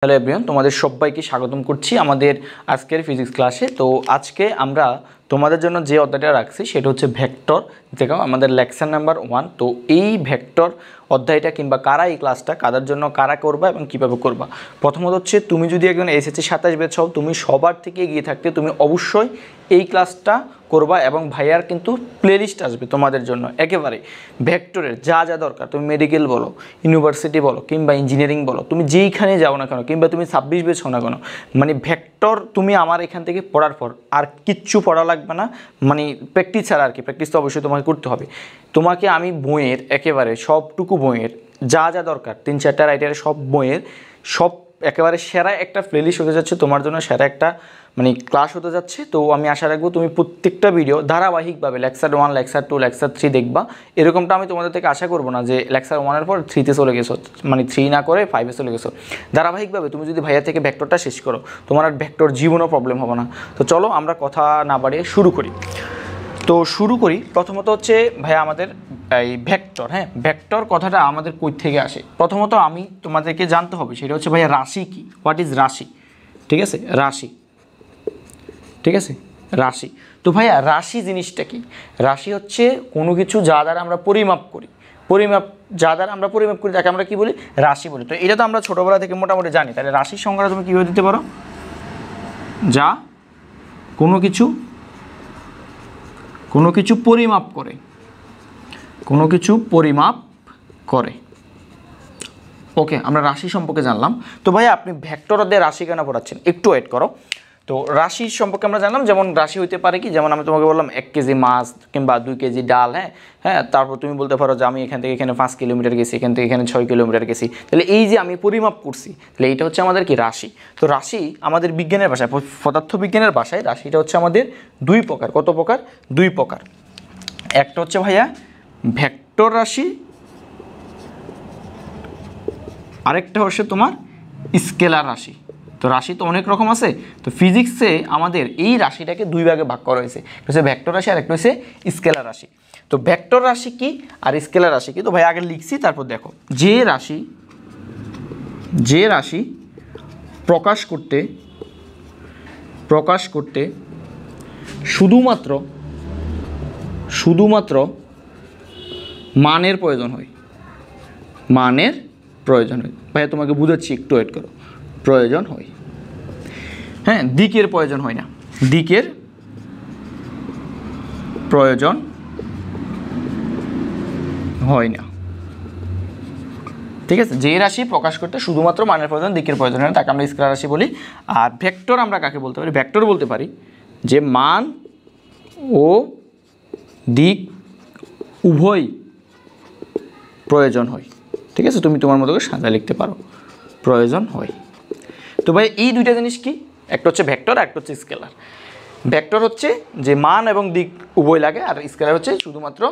Hello everyone, তোমাদের সবাইকে স্বাগতম করছি আমাদের আজকের ফিজিক্স ক্লাসে। তো আজকে আমরা তোমাদের জন্য যে অধ্যায়টা রাখছি সেটা হচ্ছে ভেক্টর, যেটা আমাদের লেকচার নাম্বার 1। তো এই ভেক্টর অধ্যায়টা কিংবা কারা এই ক্লাসটা কাদের জন্য কারা করবা এবং কীভাবে করবা, প্রথমত হচ্ছে তুমি যদি একজন এসএসসি 27 ব্যাচ হও, তুমি সবার থেকে এগিয়ে থাকতে তুমি অবশ্যই এই ক্লাসটা করবা এবং ভাইয়ার কিন্তু প্লেলিস্ট আসবে তোমাদের জন্য একেবারে ভেক্টরের যা যা দরকার। তুমি মেডিকেল বলো, ইউনিভার্সিটি বলো কিংবা ইঞ্জিনিয়ারিং বলো, তুমি যেইখানে যাও না কেন কিংবা তুমি 26 ব্যাচ হও না কেন, মানে ভেক্টর তুমি আমার এখান থেকে পড়ার পর আর কিচ্ছু পড়া লাগবে না। মানে প্র্যাকটিস ছাড়া আর কি, প্র্যাকটিস তো অবশ্যই তোমাকে করতে হবে। তোমাকে আমি বইয়ের একেবারে সবটুকু বইয়ের যা যা দরকার 3-4টা রাইটারের সব বইয়ের সব একেবারে সেরা একটা প্লেলিস্ট হতে যাচ্ছে তোমার জন্য, সেরা একটা মানে ক্লাস হতে যাচ্ছে। তো আমি আশা রাখবো তুমি প্রত্যেকটা ভিডিও ধারাবাহিকভাবে লেকচার 1, লেকচার 2, লেকচার 3 দেখবা। এরকমটা আমি তোমাদের থেকে আশা করবো না যে লেকচার 1-এর পর 3-তে চলে গেছো, মানে 3 না করে 5-এ চলে গেছো। ধারাবাহিকভাবে তুমি যদি ভাইয়া থেকে ভেক্টরটা শেষ করো, তোমার আর ভেক্টর জীবনও প্রবলেম হবে না। তো চলো আমরা কথা না বাড়িয়ে শুরু করি। তো শুরু করি। প্রথমত হচ্ছে ভাইয়া আমাদের এই ভেক্টর, হ্যাঁ ভেক্টর কথাটা আমাদের কই থেকে আসে প্রথমত আমি তোমাদেরকে জানতে হবে, সেটা হচ্ছে ভাইয়া রাশি কি, হোয়াট ইজ রাশি। ঠিক আছে, রাশি, ঠিক আছে রাশি। তো ভাইয়া রাশি জিনিসটা কি? রাশি হচ্ছে কোনো কিছু যা দ্বারা আমরা পরিমাপ করি, যা দ্বারা আমরা পরিমাপ করি তাকে আমরা কি বলি? রাশি বলি। তো এটা তো আমরা ছোটোবেলা থেকে মোটামুটি জানি। তাহলে রাশির সংজ্ঞাটা তুমি কীভাবে দিতে পারো? যা কোনো কিছু পরিমাপ করে, কোনো কিছু পরিমাপ করে। ওকে, আমরা রাশি সম্পর্কে জানলাম। তো ভাই আপনি ভেক্টর দিয়ে রাশি কেন পড়াচ্ছেন, একটু ওয়েট করো। তো রাশি সম্পর্কে আমরা জানলাম, যেমন রাশি হইতে পারে কি, যেমন আমি তোমাকে বললাম 1 কেজি মাছ কিংবা 2 কেজি ডাল, হ্যাঁ তারপর তুমি বলতে পারো যে আমি এখান থেকে এখানে 5 কিলোমিটার গেছি, এখান থেকে এখানে 6 কিলোমিটার গেছি। তাহলে এই যে আমি পরিমাপ করছি, তাহলে এইটা হচ্ছে আমাদের কি রাশি। তো রাশি আমাদের বিজ্ঞানের ভাষায়, পদার্থবিজ্ঞানের ভাষায় রাশিটা হচ্ছে আমাদের 2 প্রকার। কত প্রকার? 2 প্রকার। একটা হচ্ছে ভাইয়া ভেক্টর রাশি, আরেকটা হচ্ছে তোমার স্কেলার রাশি। তো রাশি তো অনেক রকম আছে। তো ফিজিক্সে আমাদের এই রাশিটাকে 2 ভাগে ভাগ করা হয়েছে, একটা হচ্ছে ভেক্টর রাশি আর একটা হচ্ছে স্কেলার রাশি। তো ভেক্টর রাশি কি আর স্কেলার রাশি কি? তো ভাই আগে লিখছি, তারপর দেখো। যে রাশি প্রকাশ করতে শুধুমাত্র মানের প্রয়োজন হয়, ভাইয়া তোমাকে বুঝাচ্ছি, একটু ওয়েট করো। প্রয়োজন হয়, হ্যাঁ দিকের প্রয়োজন হয় না, দিকের প্রয়োজন হয় না। ঠিক আছে, যে রাশি প্রকাশ করতে শুধুমাত্র মানের প্রয়োজন, দিকের প্রয়োজন হয় না, তাকে আমরা স্কেলার রাশি বলি। আর ভেক্টর আমরা কাকে বলতে পারি? ভেক্টর বলতে পারি যে মান ও দিক উভয় প্রয়োজন হয়। ঠিক আছে, তুমি তোমার মতো করে সাজা লিখতে পারো, প্রয়োজন হয়। তো ভাই এই দুইটা জিনিস কি? একটা হচ্ছে ভেক্টর আর একটা হচ্ছে স্কেলার। ভেক্টর হচ্ছে যে মান এবং দিক উভয় লাগে, আর স্কেলার হচ্ছে শুধুমাত্র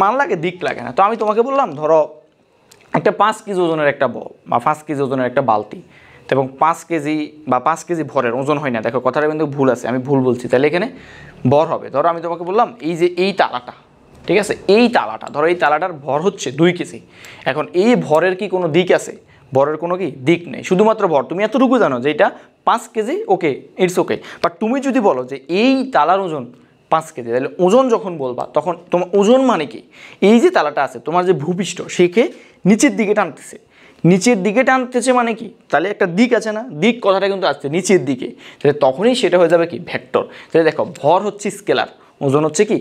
মান লাগে, দিক লাগে না। তো আমি তোমাকে বললাম, ধরো একটা 5 কেজি ওজনের একটা বল বা 5 কেজি ওজনের একটা বালতি, এবং 5 কেজি বা 5 কেজি ভরের ওজন হয় না। দেখো কথাটা কিন্তু ভুল আছে, আমি ভুল বলছি, তাহলে এখানে ভর হবে। ধরো আমি তোমাকে বললাম এই যে এই তালাটা, ঠিক আছে এই তালাটা, ধরো এই তালাটার ভর হচ্ছে 2 কেজি। এখন এই ভরের কি কোনো দিক আছে? ভরের কোনো কি দিক নেই, শুধুমাত্র ভর। তুমি এতটুকু জানো যে এটা 5 KG, okay it's okay. But তুমি যদি বলো যে এই তালার ওজন 5 কেজি, তাহলে ওজন যখন বলবা তখন তোমার ওজন মানে কি? এই যে তালাটা আছে, তোমার যে ভূপৃষ্ঠ সেকে নিচের দিকে টানতেছে মানে কি? তাহলে একটা দিক আছে না, দিক কথাটা কিন্তু আসছে নিচের দিকে, তাহলে তখনই সেটা হয়ে যাবে কি? ভেক্টর। তাহলে দেখো ভর হচ্ছে স্কেলার, ওজন হচ্ছে কি?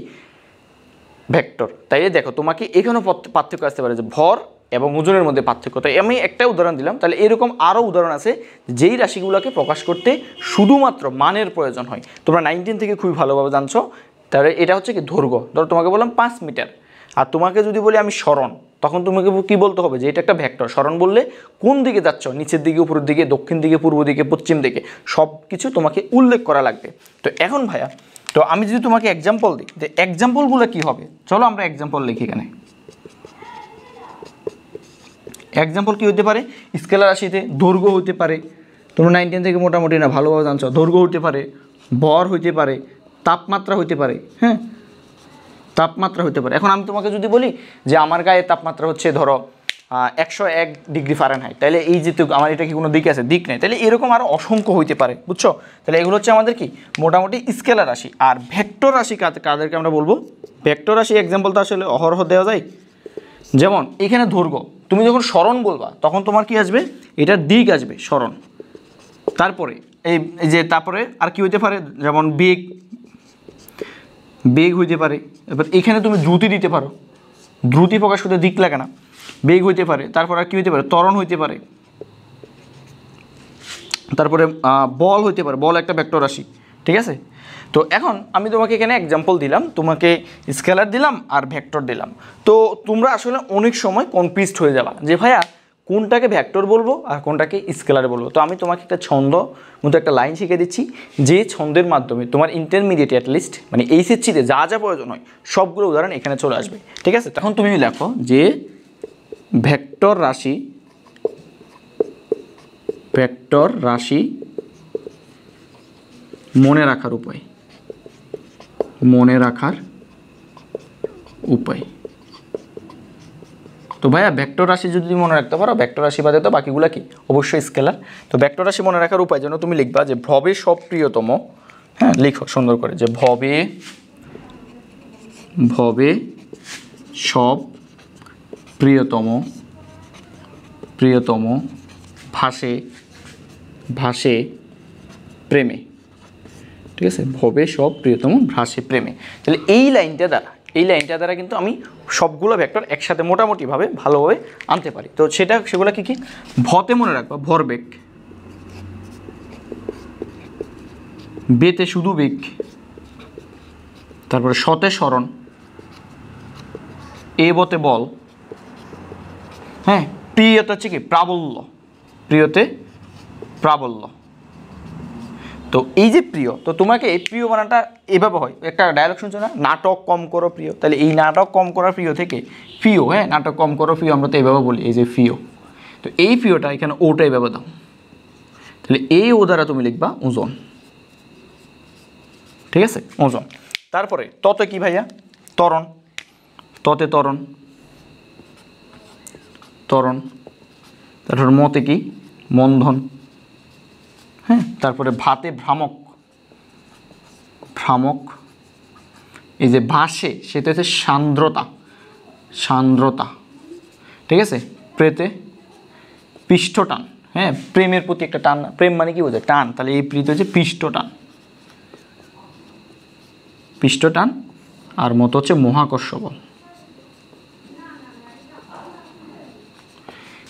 ভেক্টর। তাই দেখো তোমাকে এখানেও পার্থক্য আসতে পারে যে ভর এবং ওজনের মধ্যে পার্থক্য। তাই আমি একটা উদাহরণ দিলাম, তাহলে এরকম আরও উদাহরণ আছে যেই রাশিগুলোকে প্রকাশ করতে শুধুমাত্র মানের প্রয়োজন হয়। তোমরা 19 থেকে খুবই ভালোভাবে জানছো। তাহলে এটা হচ্ছে কি? দৈর্ঘ্য। ধরো তোমাকে বললাম 5 মিটার, আর তোমাকে যদি বলি আমি সরণ, তখন তোমাকে কি বলতে হবে? যে এটা একটা ভেক্টর। সরণ বললে কোন দিকে যাচ্ছ, নিচের দিকে, উপরের দিকে, দক্ষিণ দিকে, পূর্ব দিকে, পশ্চিম দিকে, সব কিছু তোমাকে উল্লেখ করা লাগবে। তো এখন ভাইয়া, তো আমি যদি তোমাকে এক্সাম্পল দিই, যে এক্সাম্পলগুলো কি হবে, চলো আমরা এক্সাম্পল লিখি এখানে। এক্সাম্পল কি হতে পারে? স্কেলার রাশিতে দৈর্ঘ্য হতে পারে, তোমরা 19 থেকে মোটামুটি না ভালোভাবে জানছো, দৈর্ঘ্য হতে পারে, ভর হতে পারে, তাপমাত্রা হতে পারে, হ্যাঁ তাপমাত্রা হতে পারে। এখন আমি তোমাকে যদি বলি যে আমার গায়ে তাপমাত্রা হচ্ছে ধরো 101 ডিগ্রি ফারেনহাইট, তাহলে এই যে আমার এটা কি কোনো দিক আছে? দিক নেই। তাহলে এরকম আরও অসংখ্য হইতে পারে, বুঝছো? তাহলে এগুলো হচ্ছে আমাদের কি মোটামুটি স্কেলার রাশি। আর ভেক্টর রাশি কাদেরকে আমরা বলবো? ভেক্টর রাশি এক্সাম্পল তো আসলে অহরহ দেওয়া যায়। যেমন এখানে দৈর্ঘ্য, তুমি যখন সরণ বলবা তখন তোমার কি আসবে? এটার দিক আসবে সরণ। তারপরে এই যে তারপরে আর কি হইতে পারে? যেমন বেগ, বেগ হইতে পারে। এবার এখানে তুমি দ্রুতি দিতে পারো, দ্রুতি প্রকাশ করতে দিক লাগে না, বেগ হইতে পারে। তারপর আর কি হইতে পারে? ত্বরণ হইতে পারে। তারপরে বল হইতে পারে, বল একটা ভেক্টর রাশি, ঠিক আছে? তো এখন আমি তোমাকে এখানে এক্সাম্পল দিলাম, তোমাকে স্কেলার দিলাম আর ভেক্টর দিলাম। তো তোমরা আসলে অনেক সময় কনফিউজড হয়ে যাবা যে ভাইয়া কোনটাকে ভেক্টর বলবো আর কোনটাকে স্কেলার বলবো। তো আমি তোমাকে একটা ছন্দ মতো একটা লাইন শিখিয়ে দিচ্ছি, যে ছন্দের মাধ্যমে তোমার ইন্টারমিডিয়েট অ্যাটলিস্ট মানে এইচএসসিতে যা যা প্রয়োজন হয় সবগুলো উদাহরণ এখানে চলে আসবে, ঠিক আছে? তখন তুমি লেখো যে ভেক্টর রাশি, ভেক্টর রাশি মনে রাখার উপায়, মনে রাখার উপায়। তো ভাইয়া ভেক্টর রাশি যদি মনে রাখতে পারো, ভেক্টর রাশি বাদে তো বাকিগুলো কি অবশ্যই স্কেলার। তো ভেক্টর রাশি মনে রাখার উপায় জন্য তুমি লিখবা যে ভবে সব প্রিয়তম, হ্যাঁ লিখো সুন্দর করে, যে ভবে, ভবে সব প্রিয়তম, প্রিয়তম ভাসে, ভাসে প্রেমে, ঠিক আছে? ভবে সব প্রিয়তম ভাসে প্রেমে। তাহলে এই লাইনটা দ্বারা, এই লাইনটা দ্বারা কিন্তু আমি সবগুলো ভেক্টর একসাথে মোটামুটিভাবে ভালোভাবে আনতে পারি। তো সেগুলো কি কি? ভতে মনে রাখবা ভরবেগ, বেতে শুধু বেগ, তারপরে শতে সরণ, এ বতে বল, হ্যাঁ প্রিয়তে হচ্ছে কি প্রাবল্য, প্রিয়তে প্রাবল্য। তো এই যে প্রিয়, তো তোমাকে এই প্রিয় বানানটা এভাবে হয়, একটা ডায়লগ শুনছো না, নাটক কম করো প্রিয়। তাহলে এই নাটক কম করার প্রিয় থেকে ফিও, হ্যাঁ নাটক কম করো প্রিয়, আমরা তো এইভাবে বলি, এই যে ফিও। তো এই প্রিয়টা এখানে ওটা এইভাবে দাও, তাহলে এই ও দ্বারা তুমি লিখবা ওজন, ঠিক আছে? ওজন। তারপরে ততে কি ভাইয়া? ত্বরণ, ততে ত্বরণ, ত্বরণ। তারপর মতে কি? মন্ধন, হ্যাঁ। তারপরে ভাতে ভ্রামক, ভ্রামক। এই যে ভাসে সেটা হচ্ছে সান্দ্রতা, সান্দ্রতা, ঠিক আছে? প্রেতে পৃষ্ঠটান, হ্যাঁ প্রেমের প্রতি একটা টান, প্রেম মানে কি বোঝায়? টান। তাহলে এই প্রীতি হচ্ছে পৃষ্ঠটান, পৃষ্ঠটান। আর মত হচ্ছে মহাকর্ষ বল।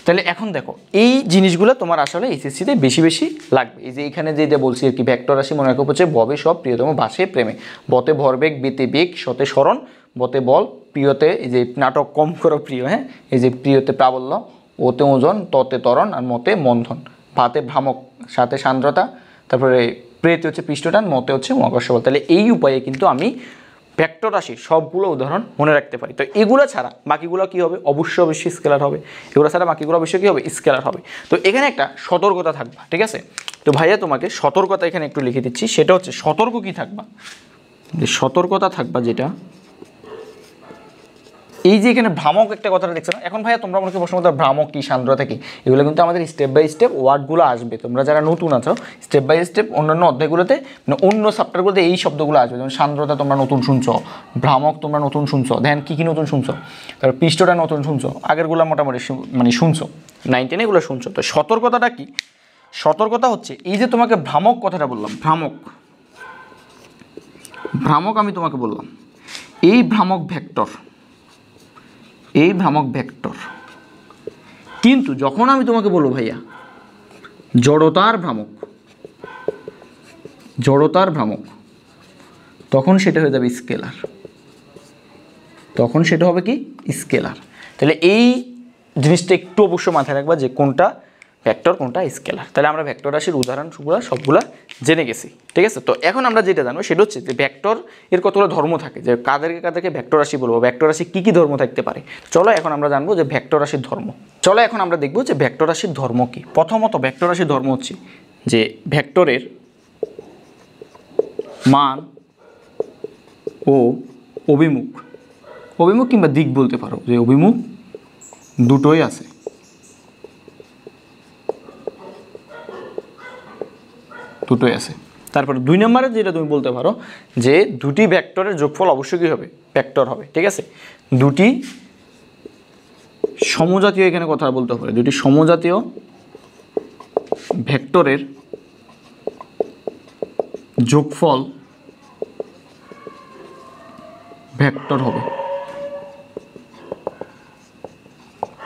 তাহলে এখন দেখো এই জিনিসগুলো তোমার আসলে এইচএসসিতে বেশি বেশি লাগবে। এই যে এখানে যেটা বলছি আর কি, ভেক্টর রাশি মনে রাখা হচ্ছে ভবে সব প্রিয়তম ভাসে প্রেমে, বতে ভরবেগ, বেতে বেগ, শতে সরণ, বতে বল, প্রিয়তে এই যে নাটক কম করো প্রিয়, হ্যাঁ এই যে প্রিয়তে প্রাবল্য, ওতে ওজন, ততে ত্বরণ, আর মতে মন্ধন। ভাতে ভ্রামক, সাথে সান্দ্রতা, তারপরে প্রেতে হচ্ছে পৃষ্ঠটান, মতে হচ্ছে মহাকর্ষ বল। তাহলে এই উপায়ে কিন্তু আমি ভেক্টর রাশির সবগুলো উদাহরণ মনে রাখতে পারি। তো এগুলো ছাড়া বাকিগুলো কী হবে? অবশ্যই অবশ্যই স্কেলার হবে। এগুলো ছাড়া বাকিগুলো অবশ্যই কী হবে? স্কেলার হবে। তো এখানে একটা সতর্কতা থাকবা, ঠিক আছে? তো ভাইয়া তোমাকে সতর্কতা এখানে একটু লিখে দিচ্ছি, সেটা হচ্ছে সতর্ক কী থাকবা? যে সতর্কতা থাকবা যেটা, এই যে এখানে ভ্রামক একটা কথাটা দেখছো না, এখন ভাইয়া তোমরা মনে প্রশ্ন করতে ভ্রামক কি, সান্দ্রতা কি, এগুলো কিন্তু আমাদের স্টেপ বাই স্টেপ ওয়ার্ডগুলো আসবে। তোমরা যারা নতুন আছো স্টেপ বাই স্টেপ অন্যান্য অধ্যায়গুলোতে মানে অন্য চ্যাপ্টারগুলোতে এই শব্দগুলো আসবে। যেমন সান্দ্রতা তোমরা নতুন শুনছো, ভ্রামক তোমরা নতুন শুনছো, ধ্যান কী কী নতুন শুনছো, তারপর পৃষ্ঠটা নতুন শুনছো, আগেরগুলো মোটামুটি মানে শুনছো, 9, 10 এগুলো শুনছো। তো সতর্কতাটা কি? সতর্কতা হচ্ছে এই যে তোমাকে ভ্রামক কথাটা বললাম, ভ্রামক, ভ্রামক আমি তোমাকে বললাম, এই ভ্রামক ভেক্টর, এই ভ্রামক ভেক্টর। কিন্তু যখন আমি তোমাকে বলবো ভাইয়া জড়তার ভ্রামক, জড়তার ভ্রামক, তখন সেটা হয়ে যাবে স্কেলার, তখন সেটা হবে কি? স্কেলার। তাহলে এই জিনিসটা একটু অবশ্যই মাথায় রাখবা যে কোনটা ভেক্টর কোনটা স্কেলার। তাহলে আমরা ভেক্টর রাশির উদাহরণগুলো সবগুলা জেনে গেছি, ঠিক আছে? তো এখন আমরা যেটা জানবো সেটা হচ্ছে যে ভেক্টর এর কতগুলো ধর্ম থাকে, যে কাদেরকে কাদেরকে ভেক্টর রাশি বলবো, ভেক্টর রাশি কী কী ধর্ম থাকতে পারে। চলো এখন আমরা জানবো যে ভেক্টর রাশির ধর্ম। চলো এখন আমরা দেখবো যে ভেক্টর রাশির ধর্ম কী। প্রথমত ভেক্টর রাশির ধর্ম হচ্ছে যে ভেক্টরের মান ও অভিমুখ, অভিমুখ কিংবা দিক বলতে পারো, যে অভিমুখ দুটোই আছে। দুটোই আছে। তারপরে 2 নম্বরে যেটা তুমি বলতে পারো যে দুটি ভেক্টরের যোগফল অবশ্যই কী হবে, ভেক্টর হবে। ঠিক আছে, দুটি সমজাতীয়, এখানে কথা বলতে হবে, দুটি সমজাতীয় ভেক্টরের যোগফল ভেক্টর হবে।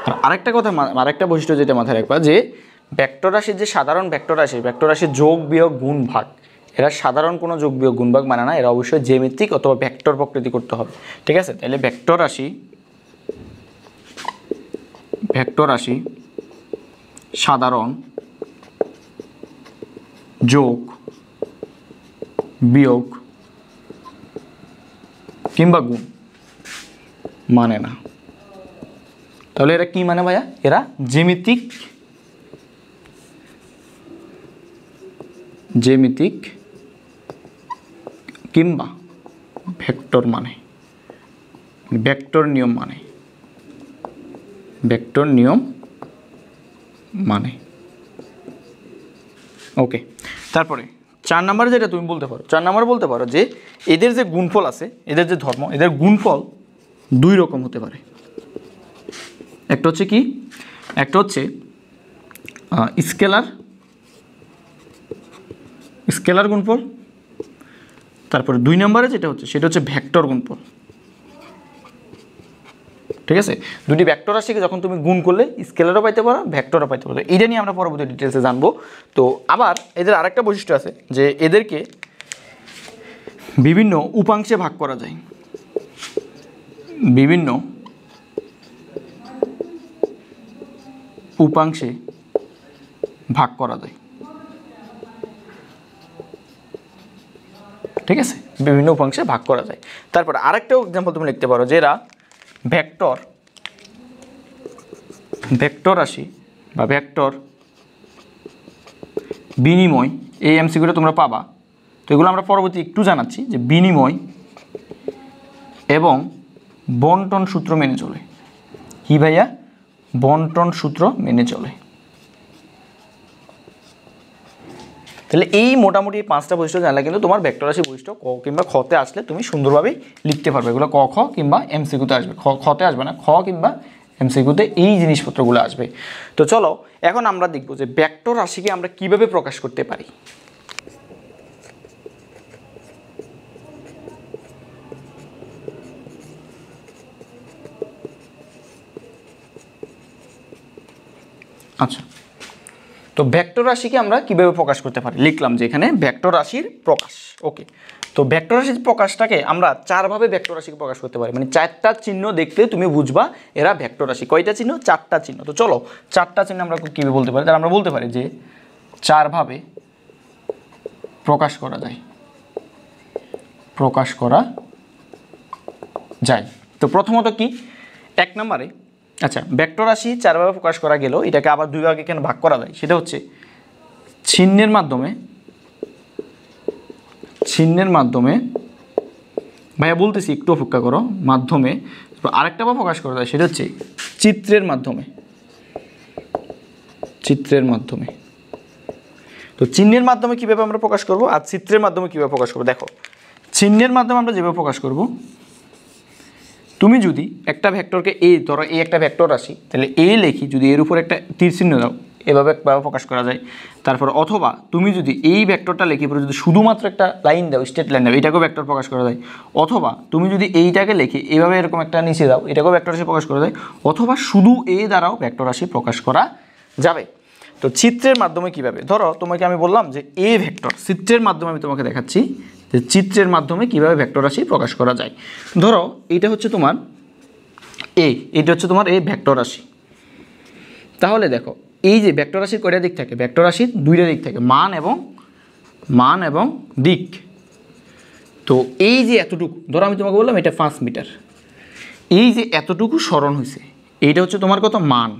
আর আরেকটা কথা, আরেকটা বৈশিষ্ট্য যেটা মাথায় রাখবা যে ভেক্টর রাশির যে সাধারণ ভেক্টর রাশির যোগ বিয়োগ গুণ ভাগ, এরা সাধারণ কোনো যোগ বিয়োগ গুণ ভাগ মানে না, এরা অবশ্যই জ্যামিতিক অথবা ভেক্টর প্রকৃতি করতে হবে। ঠিক আছে, তাহলে ভেক্টর রাশি সাধারণ যোগ বিয়োগ কিংবা গুণ মানে না। তাহলে এরা কি মানে ভাইয়া, এরা জ্যামিতিক কিংবা ভেক্টর মানে, ভেক্টর নিয়ম মানে। ওকে, তারপরে 4 নম্বরে যেটা তুমি বলতে পারো, 4 নম্বরে বলতে পারো যে এদের যে গুণফল আছে, এদের যে ধর্ম, এদের গুণফল 2 রকম হতে পারে। একটা হচ্ছে কি, একটা হচ্ছে স্কেলার গুণফল। তারপরে 2 নম্বরে যেটা হচ্ছে সেটা হচ্ছে ভেক্টর গুণফল। ঠিক আছে, দুটি ভেক্টর রাশিকে যখন তুমি গুণ করলে স্কেলারও পাইতে পারো, ভেক্টরও পাইতে পারো। এইটা নিয়ে আমরা পরবর্তী ডিটেলসে জানবো। তো আবার এদের আরেকটা বৈশিষ্ট্য আছে যে এদেরকে বিভিন্ন উপাংশে ভাগ করা যায়, বিভিন্ন উপাংশে ভাগ করা যায়। ঠিক আছে, বিভিন্ন উপাংশে ভাগ করা যায়। তারপর আরেকটা এক্সাম্পল তুমি লিখতে পারো যে এরা ভেক্টর রাশি বা ভেক্টর বিনিময়, এই এমসিকিউটা তোমরা পাবা। তো এগুলো আমরা পরবর্তী একটু জানাচ্ছি যে বিনিময় এবং বন্টন সূত্র মেনে চলে। কি ভাইয়া, বন্টন সূত্র মেনে চলে। তাহলে এই মোটামুটি 5টা বৈশিষ্ট্য জানলে কিন্তু তোমার ভেক্টর রাশি বৈশিষ্ট্য ক কিংবা খতে আসলে তুমি সুন্দরভাবেই লিখতে পারবে। এগুলো ক, খ কিংবা এমসিকিউতে আসবে, খতে আসবে না, খ কিংবা এমসিকিউতে এই জিনিসপত্রগুলো আসবে। তো চলো এখন আমরা দেখব যে ভেক্টর রাশিকে আমরা কিভাবে প্রকাশ করতে পারি। আচ্ছা, তো ভেক্টর রাশিকে আমরা কিভাবে প্রকাশ করতে পারি, লিখলাম যে এখানে ভেক্টর রাশির প্রকাশ। ওকে, তো ভেক্টর রাশির প্রকাশটাকে আমরা 4 ভাবে ভেক্টর রাশিকে প্রকাশ করতে পারি। মানে 4টা চিহ্ন দেখলে তুমি বুঝবা এরা ভেক্টর রাশি। কয়টা চিহ্ন? 4টা চিহ্ন। তো চলো 4টা চিহ্ন আমরা কীভাবে বলতে পারি, তাহলে আমরা বলতে পারি যে 4 ভাবে প্রকাশ করা যায়। তো প্রথমত কি, 1 নম্বরে, আচ্ছা ভেক্টর রাশি 4 ভাবে প্রকাশ করা গেল, এটাকে আবার 2 ভাগে কেন ভাগ করা যায়, সেটা হচ্ছে চিহ্নের মাধ্যমে, ভাইয়া বলতেছি একটু অপেক্ষা করো, মাধ্যমে। আরেকটা ভাবে প্রকাশ করা যায় সেটা হচ্ছে চিত্রের মাধ্যমে। তো চিহ্নের মাধ্যমে কীভাবে আমরা প্রকাশ করব আর চিত্রের মাধ্যমে কীভাবে প্রকাশ করব, দেখো চিহ্নের মাধ্যমে আমরা যেভাবে প্রকাশ করব, তুমি যদি একটা ভেক্টরকে এ ধরো, এই একটা ভেক্টর রাশি, তাহলে এ লিখি, যদি এর উপর একটা তীর চিহ্ন দাও, এভাবে প্রকাশ করা যায়। তারপর অথবা তুমি যদি এই ভেক্টরটা লিখি পরে যদি শুধুমাত্র একটা লাইন দাও, স্ট্রেট লাইন দাও, এটাকেও ভেক্টর প্রকাশ করা যায়। অথবা তুমি যদি এইটাকে লিখে এভাবে এরকম একটা নিচে দাও, এটাকেও ভেক্টর রাশি প্রকাশ করা যায়। অথবা শুধু এ দ্বারাও ভেক্টর রাশি প্রকাশ করা যাবে। তো চিত্রের মাধ্যমে কিভাবে, ধরো তোমাকে আমি বললাম যে এ ভেক্টর, চিত্রের মাধ্যমে আমি তোমাকে দেখাচ্ছি যে চিত্রের মাধ্যমে কিভাবে ভেক্টর রাশি প্রকাশ করা যায়। ধরো এইটা হচ্ছে তোমার এটা হচ্ছে তোমার এ ভেক্টর রাশি। তাহলে দেখো এই যে ভেক্টর রাশির কয়টা দিক থাকে, ভেক্টর রাশির 2টা দিক থাকে, মান এবং দিক। তো এই যে এতটুকু, ধরো আমি তোমাকে বললাম এটা 5 মিটার, এই যে এতটুকু সরণ হয়েছে, এইটা হচ্ছে তোমার কত, মান।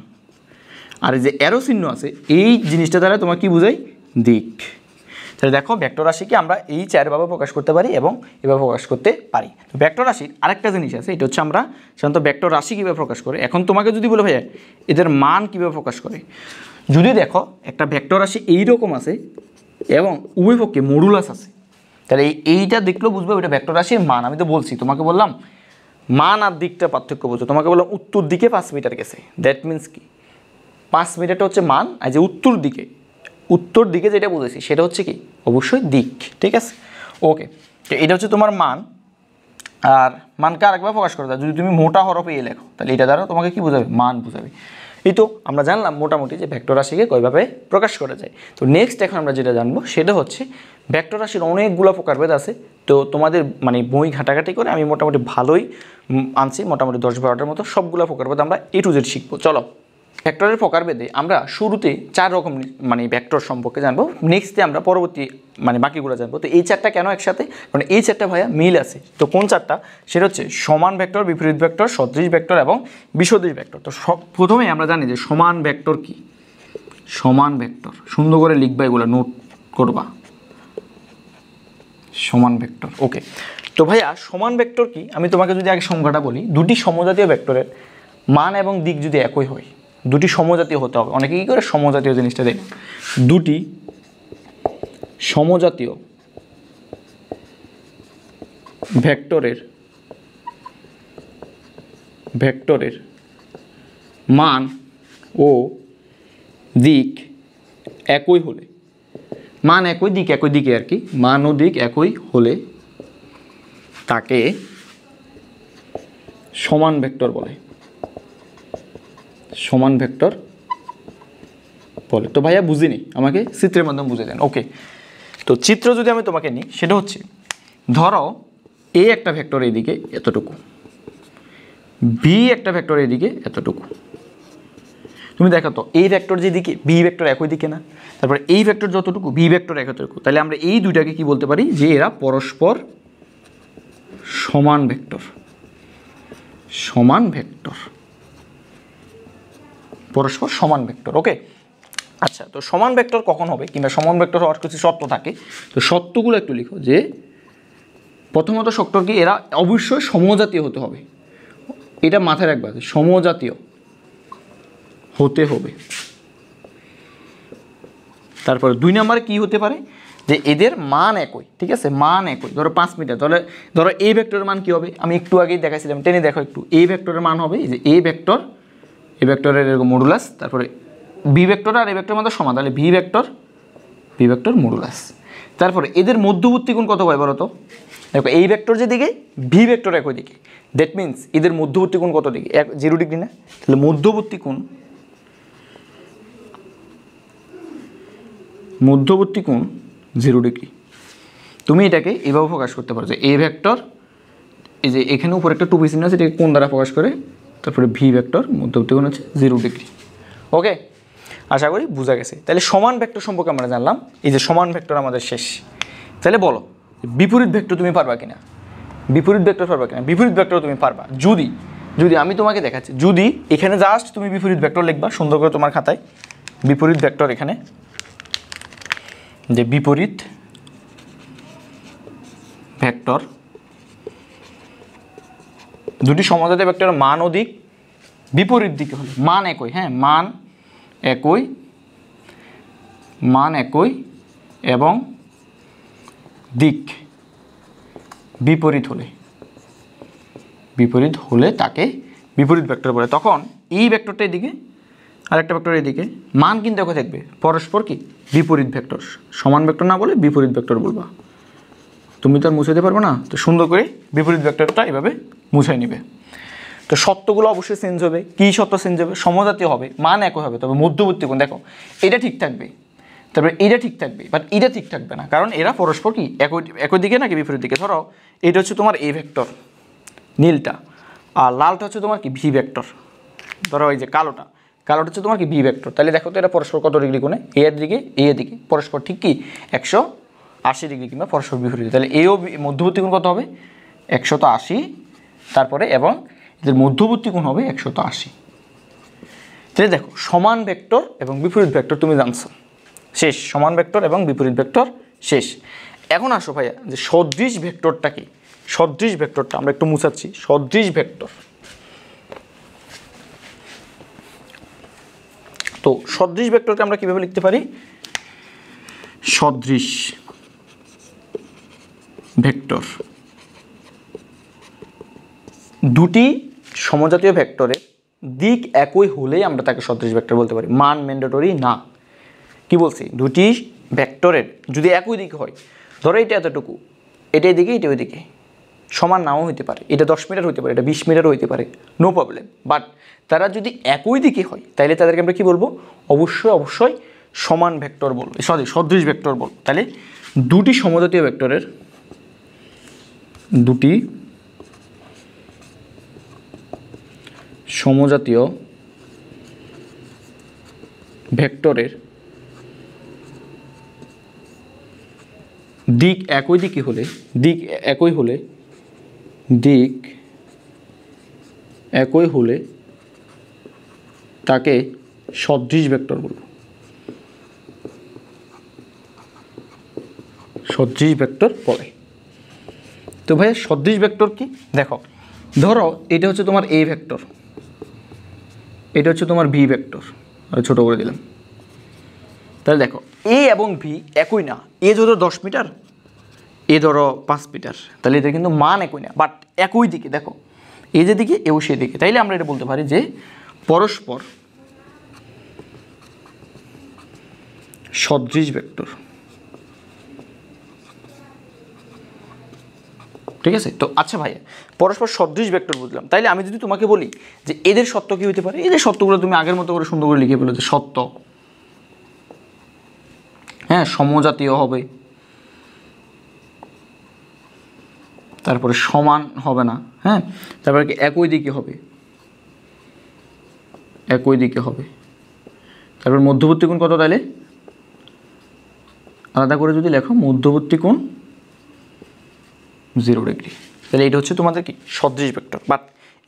আর এই যে অ্যারো চিহ্ন আছে, এই জিনিসটা দ্বারা তোমার কি বোঝায়, দিক। তাহলে দেখো ভেক্টর রাশিকে আমরা এই 4 ভাবে প্রকাশ করতে পারি এবং এভাবে প্রকাশ করতে পারি। তো ভেক্টর রাশির আরেকটা জিনিস আছে, এটা হচ্ছে আমরা সাধারণত ভেক্টর রাশি কীভাবে প্রকাশ করে। এখন তোমাকে যদি বলে ভাইয়া এদের মান কীভাবে প্রকাশ করে, যদি দেখো একটা ভেক্টর রাশি এইরকম আছে, এবং উভয় পক্ষে মডুলাস আছে। তাহলে এইটা দেখলেও বুঝবে ওইটা ভেক্টর রাশির মান। আমি তো বলছি, তোমাকে বললাম মান আর দিকটা পার্থক্য বুঝো। তোমাকে বললাম উত্তর দিকে 5 মিটার গেছে, দ্যাট মিন্স কি 5 মিটারটা হচ্ছে মান, আর যে উত্তর দিকে যেটা বলেছি সেটা হচ্ছে কি অবশ্যই দিক। ঠিক আছে, ওকে। তো এটা হচ্ছে তোমার মান। আর মানকে আরেকবার প্রকাশ করা যায়, যদি তুমি মোটা হরফে এ লেখো তাহলে এটা দ্বারা তোমাকে কি বোঝাবে, মান বোঝাবে। এই তো আমরা জানলাম মোটামুটি যে ভেক্টর রাশিকে কয়ভাবে প্রকাশ করা যায়। তো নেক্সট এখন আমরা যেটা জানবো সেটা হচ্ছে ভেক্টর রাশির অনেকগুলো প্রকারভেদ আছে। তো তোমাদের মানে বই ঘাটাঘাটি করে আমি মোটামুটি ভালোই আনছি, মোটামুটি 10-12টার মতো সবগুলো প্রকারভেদ আমরা A to Z শিখবো। চলো, ভেক্টরের প্রকারভেদে আমরা শুরুতে 4 রকম মানে ভেক্টর সম্পর্কে জানবো, নেক্সটে আমরা পরবর্তী মানে বাকিগুলো জানবো। তো এই 4টা কেন একসাথে, মানে এই 4টা ভাইয়া মিল আছে। তো কোন 4টা, সেটা হচ্ছে সমান ভেক্টর, বিপরীত ভেক্টর, সদৃশ ভেক্টর এবং বিসদৃশ ভেক্টর। তো প্রথমেই আমরা জানি যে সমান ভেক্টর কি। সমান ভেক্টর সুন্দর করে লিখবা, এগুলো নোট করবা। সমান ভেক্টর, ওকে। তো ভাইয়া সমান ভেক্টর কি, আমি তোমাকে যদি আগে সংজ্ঞাটা বলি, দুটি সমজাতীয় ভেক্টরের মান এবং দিক যদি একই হয়, দুটি সমজাতীয় হতে হবে। অনেকে কী করে সমজাতীয় জিনিসটা দেয়, দুটি সমজাতীয় ভেক্টরের মান ও দিক একই হলে, মান একই দিক একই দিকে আর কি, মান ও দিক একই হলে তাকে সমান ভেক্টর বলে। সমান ভেক্টর বলে। তো ভাইয়া বুঝিনি, আমাকে চিত্রের মাধ্যমে বুঝে দেন। ওকে, তো চিত্র যদি আমি তোমাকে নিই, সেটা হচ্ছে ধরো এ একটা ভেক্টর এইদিকে এতটুকু, বি একটা ভেক্টর এইদিকে এতটুকু। তুমি দেখো তো এই ভেক্টর যেদিকে, বি ভেক্টর একই দিকে না, তারপরে এই ভেক্টর যতটুকু, বি ভেক্টর এতটুকু। তাহলে আমরা এই দুইটাকে কি বলতে পারি, যে এরা পরস্পর সমান ভেক্টর। সমান ভেক্টর, পরস্পর সমান ভেক্টর। ওকে, আচ্ছা। তো সমান ভেক্টর কখন হবে, কিংবা সমান ভেক্টর হওয়ার কিছু শর্ত থাকে। তো শর্তগুলো একটু লিখো। যে প্রথমত শর্ত কি, এরা অবশ্যই সমজাতীয় হতে হবে। এটা মাথায় রাখবা, সমজাতীয় হতে হবে। তারপরে 2 নম্বরে কি হতে পারে, যে এদের মান একই। ঠিক আছে, মান একই। ধরো 5 মিটার, তাহলে ধরো এই ভেক্টরের মান কি হবে, আমি একটু আগেই দেখাইছিলাম, টেনে দেখো একটু। এই ভেক্টরের মান হবে এই যে এই ভেক্টরের এরকম মডুলাস, তারপরে বি ভেক্টর আর এই ভেক্টরের মধ্যে সমান, তাহলে বি ভেক্টর মডুলাস। তারপরে এদের মধ্যবর্তী কোণ কত হয় বলো তো, দেখো এই ভেক্টর যেদিকে, ভি ভেক্টর একই দিকে, দ্যাট মিন্স এদের মধ্যবর্তী কোণ কত দিকে, 0 ডিগ্রি না। তাহলে মধ্যবর্তী কোণ 0 ডিগ্রি। তুমি এটাকে এভাবে প্রকাশ করতে পারো যে এ ভেক্টর, এই যে এখানে উপরে একটা টুপি চিহ্ন আছে, এটাকে কোণ দ্বারা প্রকাশ করে, তারপরে ভি ভেক্টর মধ্যবর্তী কোণ হচ্ছে 0 ডিগ্রি। ওকে, আশা করি বোঝা গেছে। তাহলে সমান ভেক্টর সম্পর্কে আমরা জানলাম, এই যে সমান ভেক্টর আমাদের শেষ। তাহলে বলো বিপরীত ভেক্টর তুমি পারবা কিনা, বিপরীত ভেক্টর পারবা কিনা। বিপরীত ভেক্টর তুমি পারবা যদি আমি তোমাকে দেখাচ্ছি, যদি এখানে জাস্ট তুমি বিপরীত ভেক্টর লিখবা সুন্দর করে তোমার খাতায়, বিপরীত ভেক্টর, এখানে যে বিপরীত ভেক্টর, দুটি সমজাতীয় ভেক্টরের মান ও দিক বিপরীত দিকে হলে, মান একই, হ্যাঁ মান একই এবং দিক বিপরীত হলে তাকে বিপরীত ভেক্টর বলে। তখন এই ভেক্টরটা এদিকে আর একটা ভেক্টর এদিকে, মান কিন্তু একই থাকবে, পরস্পর কি বিপরীত ভেক্টর। সমান ভেক্টর না বলে বিপরীত ভেক্টর বলবা। তুমি তো আর মুছাইতে পারবে না, তো সুন্দর করে বিপরীত ভেক্টরটা এভাবে মুছাই নিবে। তো সত্যগুলো অবশ্যই চেঞ্জ হবে। কী সত্য চেঞ্জ হবে, সমজাতীয় হবে, মান একই হবে, তবে মধ্যবর্তী কোণ দেখো এটা ঠিক থাকবে, তারপরে এটা ঠিক থাকবে, বাট এটা ঠিক থাকবে না, কারণ এরা পরস্পর কি একই দিকে নাকি বিপরীত দিকে। ধরো এটা হচ্ছে তোমার এ ভেক্টর নীলটা, আর লালটা হচ্ছে তোমার কি ভি ভেক্টর। ধরো এই যে কালোটা হচ্ছে তোমার কি ভি ভেক্টর। তাহলে দেখো তো এটা পরস্পর কত ডিগ্রি কোণে, এর দিকে পরস্পর ঠিক কি 180 ডিগ্রি কিংবা পরস্পর বিপরীত। তাহলে এও মধ্যবর্তী কোণ কত হবে 180, তারপরে এবং এদের মধ্যবর্তী কোণ হবে 180। তাহলে দেখো সমান ভেক্টর এবং বিপরীত ভেক্টর তুমি জানছো, শেষ। সমান ভেক্টর এবং বিপরীত ভেক্টর শেষ। এখন আসো ভাইয়া যে সদৃশ ভেক্টরটা কি। সদৃশ ভেক্টরটা আমরা একটু মুছাচ্ছি। সদৃশ ভেক্টর, তো সদৃশ ভেক্টরকে আমরা কীভাবে লিখতে পারি, সদৃশ ভেক্টর। দুটি সমজাতীয় ভেক্টরের দিক একই হলেই আমরা তাকে সদৃশ ভেক্টর বলতে পারি। মান ম্যান্ডেটরি না। কি বলছি, দুটি ভেক্টরের যদি একই দিক হয়, ধরো এটা এতটুকু, এটা এদিকে এটা ওইদিকে, সমান নাও হইতে পারে, এটা 10 মিটার হইতে পারে, এটা 20 মিটার হইতে পারে, নো প্রবলেম। বাট তারা যদি একই দিকে হয় তাহলে তাদেরকে আমরা কী বলবো, অবশ্যই সমান ভেক্টর বলবো, সদৃশ ভেক্টর বলবো। তাহলে দুটি সমজাতীয় ভেক্টরের দিক একই হলে তাকে সদৃশ ভেক্টর বলবো। সদৃশ ভেক্টর বলে। তো ভাইয়া সদৃশ ভেক্টর কি? দেখো, ধরো এটা হচ্ছে তোমার এ ভেক্টর, এটা হচ্ছে তোমার ভি ভেক্টর, আর ছোটো করে দিলাম। তাহলে দেখো এ এবং ভি একই না। এ ধরো 10 মিটার, এ ধরো 5 মিটার, তাহলে এটা কিন্তু মান একই না, বাট একই দিকে। দেখো এ যেদিকে এও সেদিকে, তাইলে আমরা এটা বলতে পারি যে পরস্পর সদৃশ ভেক্টর। ঠিক আছে? তো আচ্ছা ভাইয়া, পরস্পর সদৃশ ভেক্টর বুঝলাম। তাইলে আমি যদি তোমাকে বলি যে এদের সত্য কী হতে পারে, এদের সত্যগুলো তুমি আগের মতো করে সুন্দর করে লিখে ফেলো যে সত্য, হ্যাঁ, সমজাতীয় হবে, তারপরে সমান হবে না, হ্যাঁ, তারপরে কি একই দিকে হবে, তারপর মধ্যবর্তী কোণ কত, তাইলে আলাদা করে যদি লেখো মধ্যবর্তী কোণ 0 ডিগ্রি। তাহলে এটা হচ্ছে তোমাদের কি সদৃশ ভেক্টর। বাট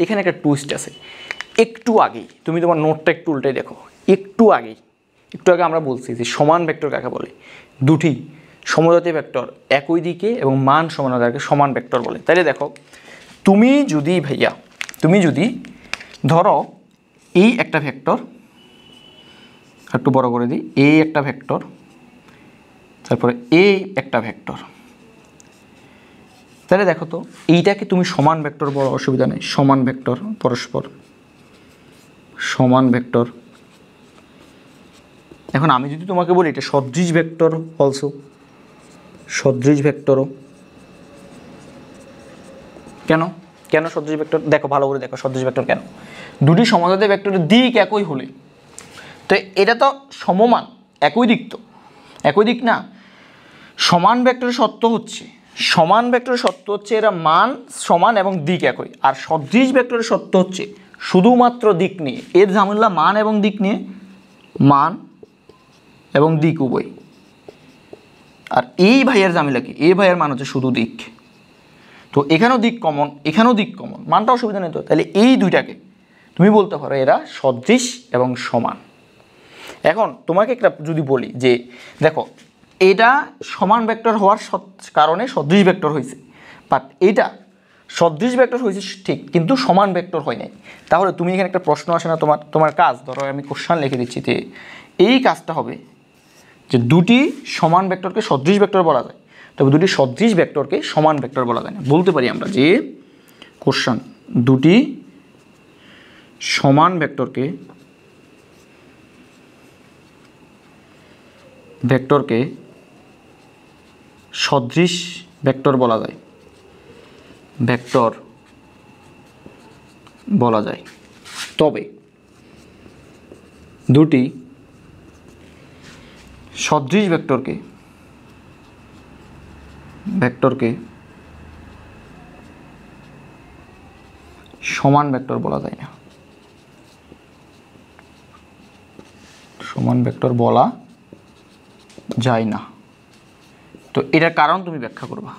এখানে একটা টুইস্ট আছে। একটু আগেই তুমি তোমার নোটটা একটু উল্টে দেখো, একটু আগে আমরা বলছি যে সমান ভেক্টর কাকে বলে, দুটি সমজাতীয় ভেক্টর একই দিকে এবং মান সমান তাকে সমান ভেক্টর বলে। তাহলে দেখো, তুমি যদি ধরো এই একটা ভেক্টর, একটু বড় করে দিই, এই একটা ভেক্টর, তারপরে এই একটা ভেক্টর, তাহলে দেখো তো এইটাকে তুমি সমান ভেক্টর বড়, অসুবিধা নেই, সমান ভেক্টর, পরস্পর সমান ভেক্টর। এখন আমি যদি তোমাকে বলি এটা সদৃশ ভেক্টর, অলসো সদৃশ ভেক্টরও। কেন সদৃশ ভেক্টর? দেখো ভালো করে দেখো সদৃশ ভেক্টর কেন। দুটি সমজাতীয় ভেক্টরের দিক একই হলে, তো এটা তো সমমান, একই দিক না। সমান ভেক্টরের সত্য হচ্ছে এরা মান সমান এবং দিক একই। আর সদৃশ ভেক্টরের সত্য হচ্ছে শুধুমাত্র দিক নিয়ে, এর ঝামেলা মান এবং দিক নিয়ে, মান এবং দিক উভয়। আর এই ভাইয়ের ঝামেলা কি, এই ভাইয়ের মান হচ্ছে শুধু দিক। তো এখানেও দিক কমন, মানটা অসুবিধা নেই তো। তাহলে এই দুইটাকে তুমি বলতে পারো এরা সদৃশ এবং সমান। এখন তোমাকে একটা যদি বলি যে দেখো এটা সমান ভেক্টর হওয়ার কারণে সদৃশ ভেক্টর হয়েছে, বাট এটা সদৃশ ভেক্টর হয়েছে ঠিক, কিন্তু সমান ভেক্টর হয় নাই। তাহলে তুমি এখানে একটা প্রশ্ন আসে না, তোমার কাজ, ধরো আমি কোশ্চেন লিখে দিচ্ছি, যে এই কাজটা হবে যে দুটি সমান ভেক্টরকে সদৃশ ভেক্টর বলা যায়, তবে দুটি সদৃশ ভেক্টরকে সমান ভেক্টর বলা যায় না। বলতে পারি আমরা যে কোশ্চেন, দুটি সমান ভেক্টরকে সদৃশ ভেক্টর বলা যায়, তবে দুটি সদৃশ ভেক্টরকে সমান ভেক্টর বলা যায় না, তো এটার কারণ তুমি ব্যাখ্যা করবা,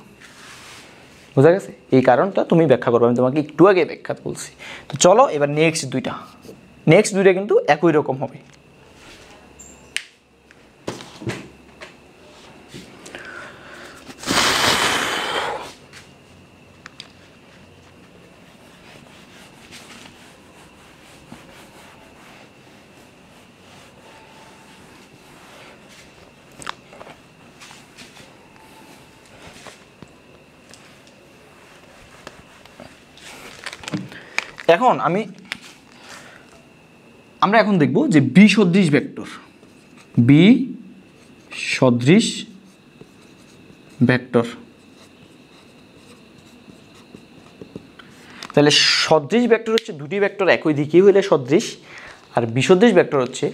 বোঝা গেছে? এই কারণটা তুমি ব্যাখ্যা করবে, আমি তোমাকে একটু আগে ব্যাখ্যা বলছি। তো চলো এবার নেক্সট দুইটা কিন্তু একই রকম হবে। এখন আমরা এখন দেখব যে বি সদৃশ ভেক্টর, বি সদৃশ ভেক্টর। তাহলে সদৃশ ভেক্টর হচ্ছে দুটি ভেক্টর একই দিকে হইলে সদৃশ, আর বিসদৃশ ভেক্টর হচ্ছে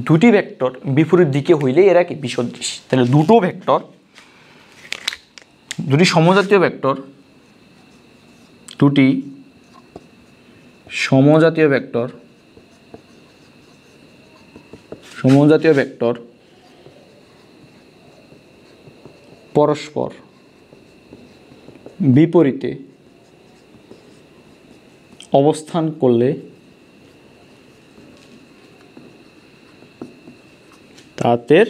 দুটি ভেক্টর বিপরীত দিকে হইলে এরা কি বিসদৃশ। তাহলে দুটো ভেক্টর, দুটি সমজাতীয় ভেক্টর, দুটি সমজাতীয় ভেক্টর, সমজাতীয় ভেক্টর পরস্পর বিপরীতে অবস্থান করলে তাদের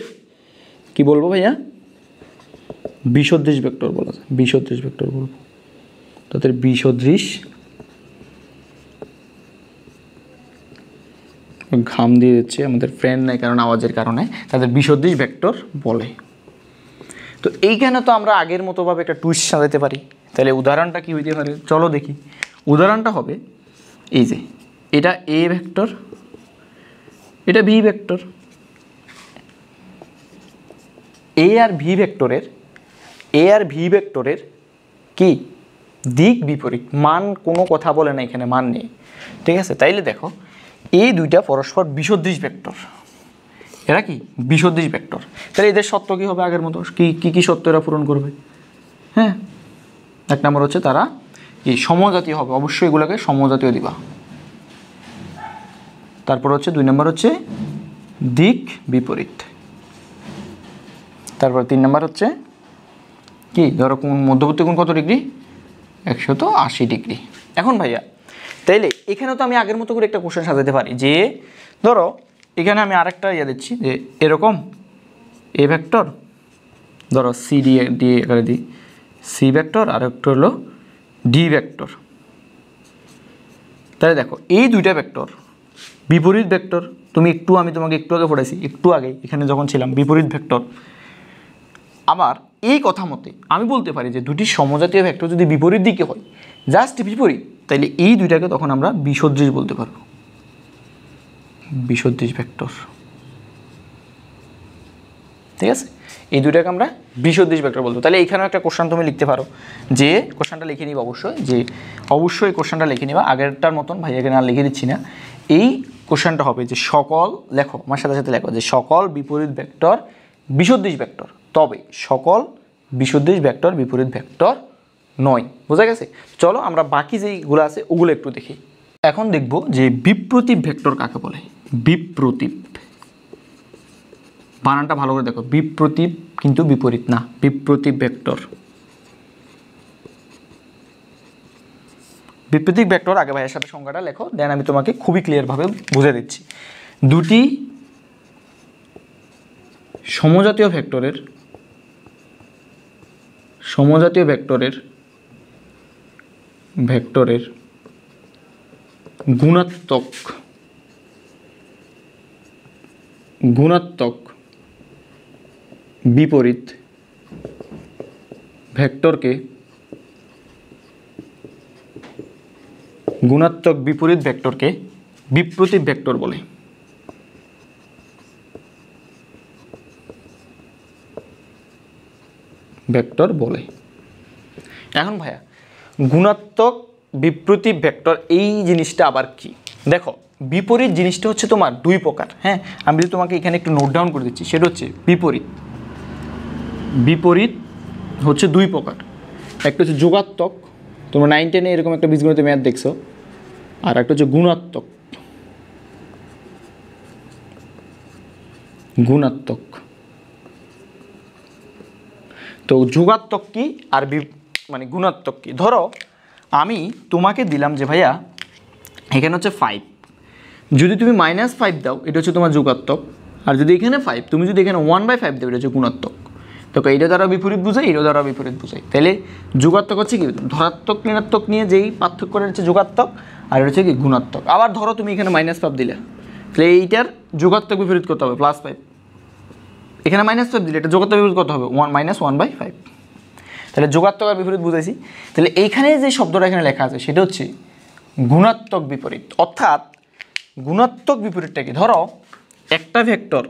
কি বলবো ভাইয়া, বিসদৃশ ভেক্টর বলা যায়, বিসদৃশ ভেক্টর বলবো। তাদের বিসদৃশ, ঘাম দিয়ে দিচ্ছে, আমাদের ফ্রেন্ড নাই কারণ আওয়াজের কারণে, তাদের বিসদৃশ ভেক্টর বলে। তো এইখানে তো আমরা আগের মতোভাবে একটা টুইস্ট সাজাতে পারি। তাহলে উদাহরণটা কি হইতে পারে, চলো দেখি। উদাহরণটা হবে এই যে এটা এ ভেক্টর, এটা বি ভেক্টর। এ আর ভি ভেক্টরের কি দিক বিপরীত, মান কোনো কথা বলে না এখানে, মান নেই, ঠিক আছে। তাইলে দেখো এই দুইটা পরস্পর বিসদৃশ ভেক্টর, এরা কি বিসদৃশ ভেক্টর। তাহলে এদের সত্য কি হবে আগের মতো, কি সত্য এরা পূরণ করবে? হ্যাঁ, এক নম্বর হচ্ছে তারা কি সমজাতীয় হবে, অবশ্যই এগুলোকে সমজাতীয় দিবা। তারপর হচ্ছে 2 নম্বর হচ্ছে দিক বিপরীত। তারপর 3 নম্বর হচ্ছে কি, ধরো কোন মধ্যবর্তী কোণ কত ডিগ্রি, 180 ডিগ্রি। এখন ভাইয়া তাইলে এখানেও তো আমি আগের মতো করে একটা কোশ্চেন সাজাতে পারি, যে ধরো এখানে আমি আরেকটা দিচ্ছি যে এরকম এ ভেক্টর, ধরো সি ডি এখানে দিই সি ভেক্টর, আর একটা হলো ডি ভেক্টর। তাহলে দেখো এই দুইটা ভেক্টর বিপরীত ভেক্টর, আমি তোমাকে একটু আগে পড়াইছি, একটু আগে এখানে যখন ছিলাম, বিপরীত ভেক্টর। আবার এই কথা মতে আমি বলতে পারি যে দুটি সমজাতীয় ভেক্টর যদি বিপরীত দিকে হয়, জাস্ট বিপরীত, তাইলে এই দুইটাকে তখন আমরা বিসদৃশ বলতে পারবো, বিসদৃশ ভেক্টর, ঠিক আছে। এই দুইটাকে আমরা বিসদৃশ ভেক্টর বলবো। তাহলে এইখানেও একটা কোশ্চেন তুমি লিখতে পারো, যে কোশ্চেনটা লিখে নিবা অবশ্যই কোশ্চেনটা লিখে নিবা, আগেরটার মতন ভাইয়াকে না লিখে দিচ্ছি না। এই কোশ্চেনটা হবে যে সকল, লেখো আমার সাথে সাথে লেখো, যে সকল বিপরীত ভেক্টর বিসদৃশ ভেক্টর, তবে সকল বিসদৃশ ভেক্টর বিপরীত ভেক্টর নয়। বোঝা গেছে? চলো আমরা বাকি যেইগুলো আছে ওগুলো একটু দেখি। এখন দেখব যে বিপ্রতীপ ভেক্টর কাকে বলে। বিপ্রতীপ, বানানটা ভালো করে দেখো, বিপ্রতীপ কিন্তু বিপরীত না, বিপ্রতীপ ভেক্টর। বিপ্রতীপ ভেক্টর আগে ভাইয়ের সাথে সংজ্ঞাটা লেখো, দেন আমি তোমাকে খুবই ক্লিয়ারভাবে বুঝে দিচ্ছি। দুটি সমজাতীয় ভেক্টরের গুণাত্মক বিপরীত ভেক্টরকে বিপ্রতীপ ভেক্টর বলে। এখন ভাইয়া গুণাত্মক বিপ্রতীপ ভেক্টর এই জিনিসটা আবার কি? দেখো বিপরীত জিনিসটা হচ্ছে তোমার দুই প্রকার। হ্যাঁ, আমি যদি তোমাকে এখানে একটু নোট ডাউন করে দিচ্ছি, সেটা হচ্ছে বিপরীত হচ্ছে দুই প্রকার। একটা হচ্ছে যোগাত্মক, তোমরা 9-10 এরকম একটা বীজগণিত ম্যাথ দেখছো, আর একটা হচ্ছে গুণাত্মক। তো যোগাত্মক কি আর মানে গুণাত্মক কি? ধরো আমি তোমাকে দিলাম যে ভাইয়া এখানে হচ্ছে 5, যদি তুমি -5 দাও এটা হচ্ছে তোমার যোগাত্মক, আর যদি এখানে 5 তুমি যদি এখানে 1/5 দাও এটা হচ্ছে গুণাত্মক। তো এইটা দ্বারা বিপরীত বোঝায়, এটা দ্বারা বিপরীত বোঝায়। তাহলে যোগাত্মক হচ্ছে কি, ধনাত্মক ঋণাত্মক নিয়ে যেই পার্থক্য হচ্ছে যোগাত্মক, আর এটা হচ্ছে কি গুণাত্মক। আবার ধরো তুমি এখানে -5 দিলে, তাহলে এইটার যোগাত্মক বিপরীত করতে হবে +5, এখানে -5 দিলে এটা যোগাত্মক বিপরীত করতে হবে 1-1/5। তাহলে যোগাত্মক আর বিপরীত বুঝাইছি। তাহলে এইখানে যে শব্দটা এখানে লেখা আছে সেটা হচ্ছে গুণাত্মক বিপরীত। অর্থাৎ গুণাত্মক বিপরীতটা কি, ধরো একটা ভেক্টর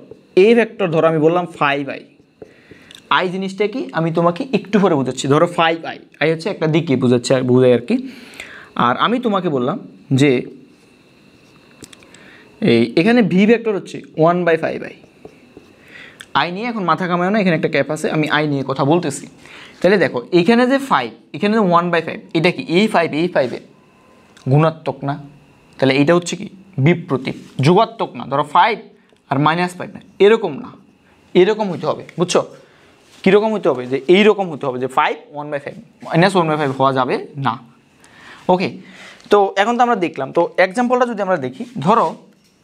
এ ভেক্টর, ধরো আমি বললাম 5i, আই জিনিসটা কি আমি তোমাকে একটু পরে বুঝাচ্ছি। ধরো 5i, আই হচ্ছে একটা দিকে বোঝায় আর কি। আর আমি তোমাকে বললাম যে এখানে ভি ভেক্টর হচ্ছে 1/5i। আই নিয়ে এখন মাথা কামায় না, এখানে একটা ক্যাপ আছে, আমি আই নিয়ে কথা বলতেছি। তাহলে দেখো এখানে যে 5, এখানে যে 1/5, এটা কি এই 5 গুণাত্মক না? তাহলে এইটা হচ্ছে কি বিপ্রতীপ, যোগাত্মক না। ধরো 5 আর -5 না, এরকম না, এরকম হইতে হবে, বুঝছো? কীরকম হইতে হবে, যে এইরকম হতে হবে যে 5 1/5 -1/5 হওয়া যাবে না। ওকে, তো এখন তো আমরা দেখলাম। তো এক্সাম্পলটা যদি আমরা দেখি, ধরো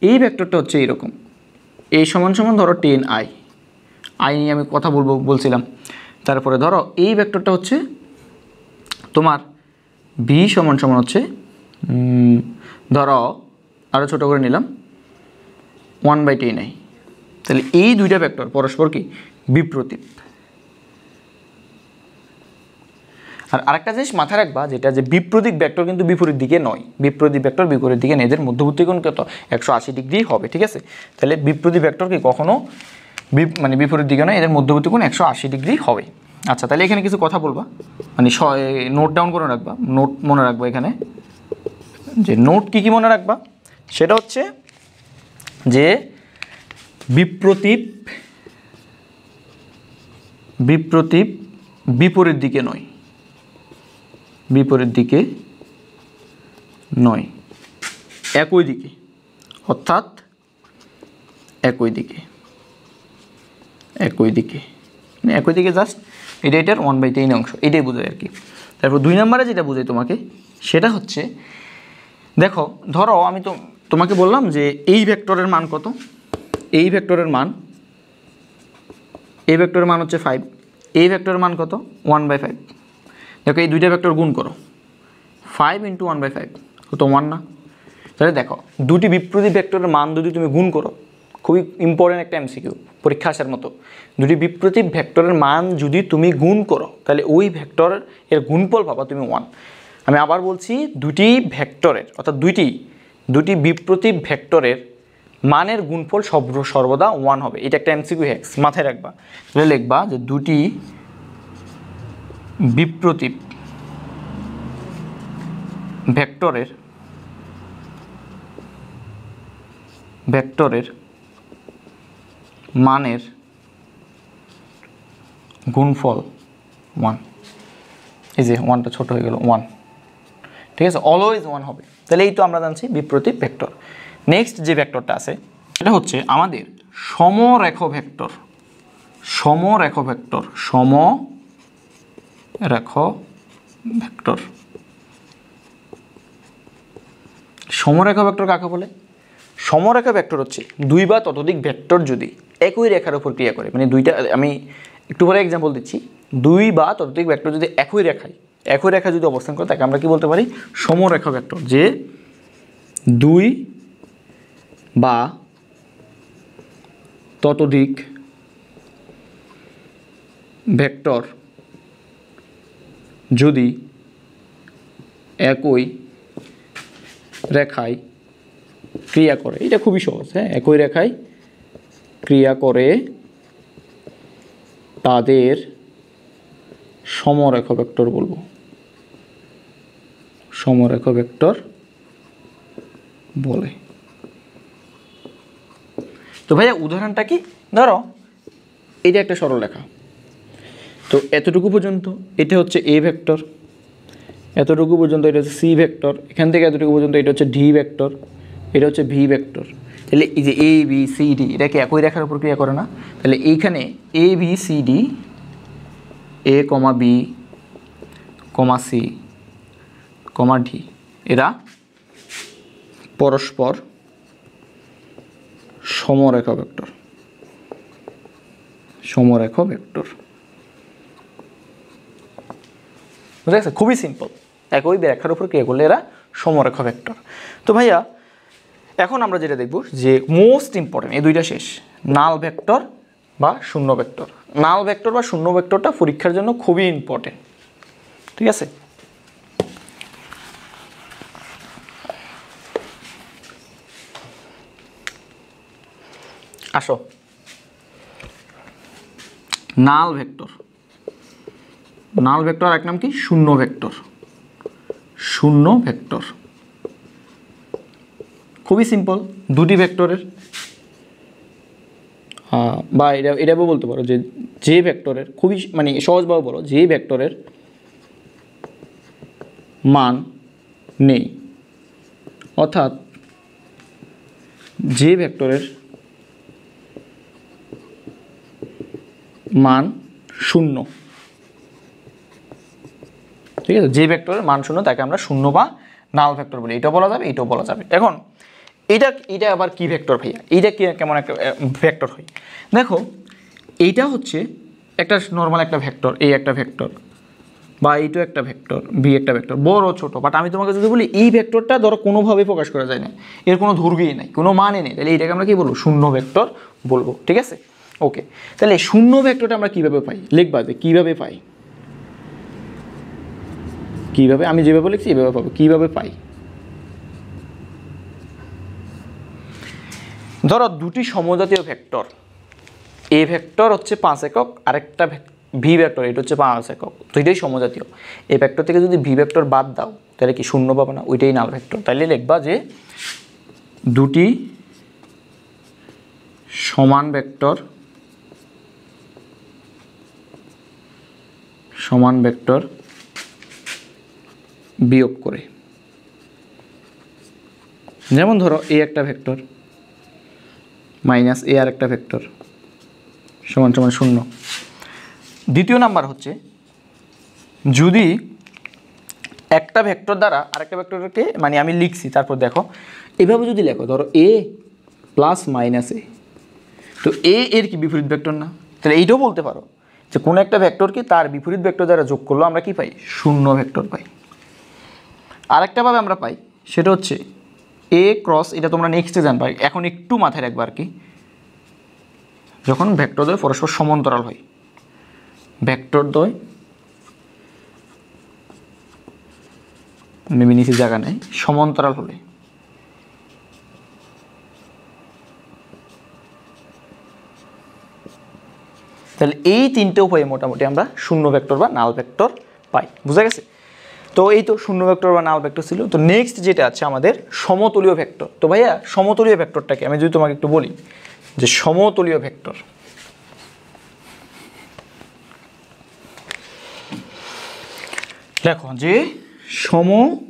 এই ভেক্টরটা হচ্ছে এইরকম, এই সমান সমান ধরো 10i, আই নিয়ে আমি কথা বলছিলাম। তারপরে ধরো এই ভেক্টরটা হচ্ছে তোমার ভি সমান সমান হচ্ছে ধরো আরও ছোটো করে নিলাম 1/10i। তাহলে এই দুইটা ভেক্টর পরস্পর কি বিপ্রতীপ। আর আরেকটা জিনিস মাথায় রাখবা, যেটা যে বিপ্রতীপ ভেক্টর কিন্তু বিপরীত দিকে নয়, বিপ্রতীপ ভেক্টর বিপরীত দিকে নেই, এদের মধ্যবর্তী কোণ কত 180 ডিগ্রি হবে, ঠিক আছে? তাহলে বিপ্রতীপ ভেক্টর কি কখনো মানে বিপরীত দিকে নয়, এদের মধ্যবর্তী কোণ 180 ডিগ্রি হবে। আচ্ছা, তাহলে এখানে কিছু কথা বলবা, মানে নোট ডাউন করে রাখবা, নোট মনে রাখবা। এখানে যে নোট কী মনে রাখবা, সেটা হচ্ছে যে বিপ্রতীপ বিপরীত দিকে নয়, বিপরীত দিকে নয়, একই দিকে, অর্থাৎ একই দিকে মানে একই দিকে, জাস্ট এটার 1/10 অংশ, এটাই বোঝায় আর কি। তারপর 2 নম্বরে যেটা বোঝাই তোমাকে, সেটা হচ্ছে দেখো, ধরো আমি তোমাকে বললাম যে এই ভেক্টরের মান কত, এই ভেক্টরের মান হচ্ছে 5, এই ভেক্টরের মান কত 1/5। দেখো এই দুইটা ভেক্টর গুণ করো, 5 × 1/5 কত 1 না? তাহলে দেখো দুটি বিপ্রতীপ ভেক্টরের মান যদি তুমি গুণ করো, খুবই ইম্পর্টেন্ট একটা এমসিকিউ, পরীক্ষা আসার মতো। দুটি বিপ্রতীপ ভেক্টরের মান যদি তুমি গুণ করো, তাহলে ওই ভেক্টর এর গুণফল পাবা তুমি 1। আমি আবার বলছি, দুটি ভেক্টরের অর্থাৎ দুটি বিপ্রতীপ ভেক্টরের মানের গুণফল সর্বদা 1 হবে। এটা একটা এমসিকিউ হ্যাক্স, মাথায় রাখবা। তাহলে লিখবা যে দুটি বিপ্রতীপ ভেক্টরের মানের গুণফল 1। এই যে 1টা ছোট হয়ে গেল 1, ঠিক আছে? অলওয়েজ 1 হবে। তাহলে এই তো আমরা জানছি বিপ্রতীপ ভেক্টর। নেক্সট যে ভেক্টরটা আছে সেটা হচ্ছে আমাদের সমরেখ ভেক্টর। সমরেখ ভেক্টর কাকে বলে? সমরেখ ভেক্টর হচ্ছে দুই বা ততোধিক ভেক্টর যদি একই রেখার উপর ক্রিয়া করে, মানে দুইটা, আমি একটু পরে এক্সাম্পল দিচ্ছি, দুই বা ততোধিক ভেক্টর যদি একই রেখায় যদি অবস্থান করে, তাকে আমরা কি বলতে পারি? সমরেখ ভেক্টর। যে দুই বা ততোধিক ভেক্টর যদি একই রেখায় ক্রিয়া করে, এটা খুবই সহজ, হ্যাঁ, একই রেখায় ক্রিয়া করে তাদের সমরেখ ভেক্টর বলবো, সমরেখ ভেক্টর বলে। তো ভাইয়া উদাহরণটা কি? ধরো এটা একটা সরলরেখা, তো এতটুকু পর্যন্ত এটা হচ্ছে এ ভেক্টর, এতটুকু পর্যন্ত এটা হচ্ছে সি ভেক্টর, এখান থেকে এতটুকু পর্যন্ত এটা হচ্ছে ডি ভেক্টর, এটা হচ্ছে ভি ভেক্টর। তাহলে এই যে এ বি সি ডি, এটা কি একই রেখার উপর ক্রিয়া করে না? তাহলে এইখানে A B C D, A comma B comma c comma D, এরা পরস্পর সমরেখ ভেক্টর। বুঝা গেছে? খুবই সিম্পল, একই রেখার উপর ক্রিয়া করলে এরা সমরেখ ভেক্টর। তো ভাইয়া এখন আমরা যেটা দেখব যে মোস্ট ইম্পর্টেন্ট, এই দুইটা শেষ, নাল ভেক্টর বা শূন্য ভেক্টর। নাল ভেক্টর বা শূন্য ভেক্টরটা পরীক্ষার জন্য খুবই ইম্পর্টেন্ট, ঠিক আছে? আসো, নাল ভেক্টর। নাল ভেক্টর এক নাম কি? শূন্য ভেক্টর। শূন্য ভেক্টর খুবই সিম্পল, দুটি ভেক্টরের বা এটাও বলতে পারো যে ভেক্টরের, খুবই মানে সহজভাবে বলো, যে ভেক্টরের মান নেই, অর্থাৎ যে ভেক্টরের মান শূন্য, ঠিক আছে, যে ভেক্টরের মান শূন্য তাকে আমরা শূন্য বা নাল ভেক্টর বলি। এটাও বলা যাবে, এটাও বলা যাবে। এখন এটা আবার কি ভেক্টর ভাইয়া? এইটা কি কেমন একটা ভেক্টর হয়? দেখো, এইটা হচ্ছে একটা নর্মাল একটা ভেক্টর, এই একটা ভেক্টর, বা এইটাও একটা ভেক্টর, বি একটা ভেক্টর, বড় ছোট। বাট আমি তোমাকে যদি বলি এই ভেক্টরটা ধরো কোনোভাবে প্রকাশ করা যায় না, এর কোনো দৈর্ঘ্যই নাই, কোনো মানে নেই, তাহলে এইটাকে আমরা কি বলবো? শূন্য ভেক্টর বলবো। ঠিক আছে, ওকে। তাহলে শূন্য ভেক্টরটা আমরা কীভাবে পাই? লিখবা যে কীভাবে পাই, কীভাবে, আমি যেভাবে লিখছি এইভাবে পাবো। কীভাবে পাই? ধরো দুটি সমজাতীয় ভেক্টর, এ ভেক্টর হচ্ছে 5 একক, আরেকটা ভি ভেক্টর এটা হচ্ছে 5 একক, দুইটাই সমজাতীয়। এই ভেক্টর থেকে যদি ভি ভেক্টর বাদ দাও তাহলে কি শূন্য পাবে না? ওইটাই নাল ভেক্টর। তাহলে লিখবা যে দুটি সমান ভেক্টর, সমান ভেক্টর বিয়োগ করে, যেমন ধরো এ একটা ভেক্টর মাইনাস এ আর একটা ভেক্টর সমান সমান শূন্য। দ্বিতীয় নাম্বার হচ্ছে যদি একটা ভেক্টর দ্বারা আরেকটা ভেক্টরকে, মানে আমি লিখছি তারপর দেখো এভাবে যদি লেখো, ধরো এ প্লাস মাইনাস এ, তো এ এর কি বিপরীত ভেক্টর না? তাহলে এইটাও বলতে পারো যে কোনো একটা ভেক্টরকে তার বিপরীত ভেক্টর দ্বারা যোগ করলো আমরা কি পাই? শূন্য ভেক্টর পাই। আরেকটাভাবে আমরা পাই, সেটা হচ্ছে এ ক্রস, এটা তোমরা নেক্সটে জানবা, এখন একটু মাথায় রাখবা আর কি, যখন ভেক্টরদ্বয় পরস্পর সমান্তরাল হয়, ভেক্টরদ্বয় নিচে জায়গা নেই, সমান্তরাল হলে তাহলে এই তিনটে উপায়ে মোটামুটি আমরা শূন্য ভেক্টর বা নাল ভেক্টর পাই। বুঝা গেছে? তো এই তো শূন্য ভেক্টর বা নাল ভেক্টর ছিল। তো নেক্সট যেটা আছে আমাদের সমতলীয় ভেক্টর। তো ভাইয়া সমতলীয় ভেক্টরটাকে আমি যদি তোমাকে একটু বলি যে সমতলীয় ভেক্টর, দেখো যে সমতলীয়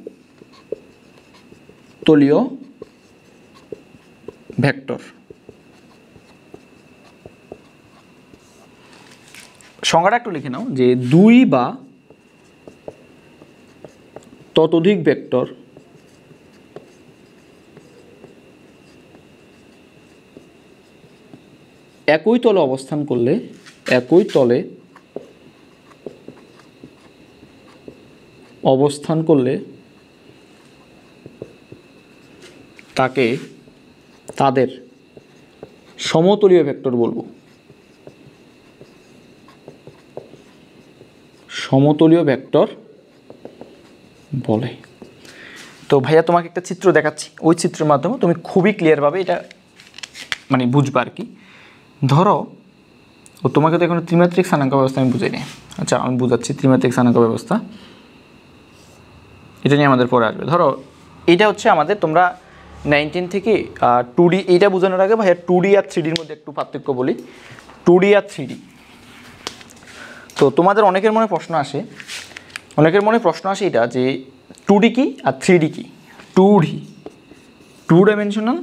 ভেক্টর সংজ্ঞাটা একটু লিখে নাও, যে দুই বা ততোধিক ভেক্টর একই তলে অবস্থান করলে, একই তলে অবস্থান করলে তাদের সমতলীয় ভেক্টর বলবো। সমতলীয় ভেক্টর বলে। তো ভাইয়া তোমাকে একটা চিত্র দেখাচ্ছি, ওই চিত্রের মাধ্যমে তুমি খুবই ক্লিয়ারভাবে এটা মানে বুঝবা আর কি। ধরো ও তোমাকে তো এখন ত্রিমাত্রিক স্থানাঙ্ক ব্যবস্থা আমি বুঝাই নি, আচ্ছা আমি বুঝাচ্ছি ত্রিমাত্রিক স্থানাঙ্ক ব্যবস্থা, এটা নিয়ে আমাদের পরে আসবে। ধরো এটা হচ্ছে আমাদের, তোমরা 19 থেকে 2D, এইটা বোঝানোর আগে ভাইয়া 2D আর 3Dর মধ্যে একটু পার্থক্য বলি। 2D আর 3D, তো তোমাদের অনেকের মনে প্রশ্ন আসে, এটা যে 2D কি আর 3D কি? 2D 2 dimensional,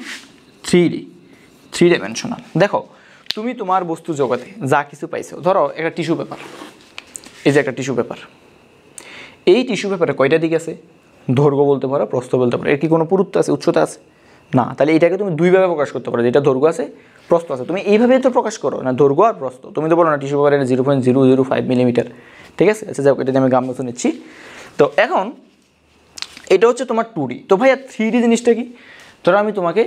3D 3 dimensional. দেখো তুমি তোমার বস্তু জগতে যা কিছু পাইছো, ধরো একটা টিস্যু পেপার, এই যে একটা টিস্যু পেপার, এই টিস্যু পেপারে কয়টা দিক আছে? দৈর্ঘ্য বলতে পারো, প্রস্থ বলতে পারো, এর কি কোনো পুরুত্ব আছে, উচ্চতা আছে? না। তাহলে এটাকে তুমি দুইভাবে প্রকাশ করতে পারো, যেটা দৈর্ঘ্য আছে প্রস্থ আছে। তুমি এইভাবেই তো প্রকাশ করো না, দৈর্ঘ্য আর প্রস্থ। তুমি তো বলো না টিস্যু পেপারের 0.005 মিলিমিটার, ঠিক আছে? আচ্ছা যাও, এটা আমি গাম্বুসে নিচ্ছি। তো এখন এটা হচ্ছে তোমার 2D। তো ভাইয়া 3D জিনিসটা কি? ধরো আমি তোমাকে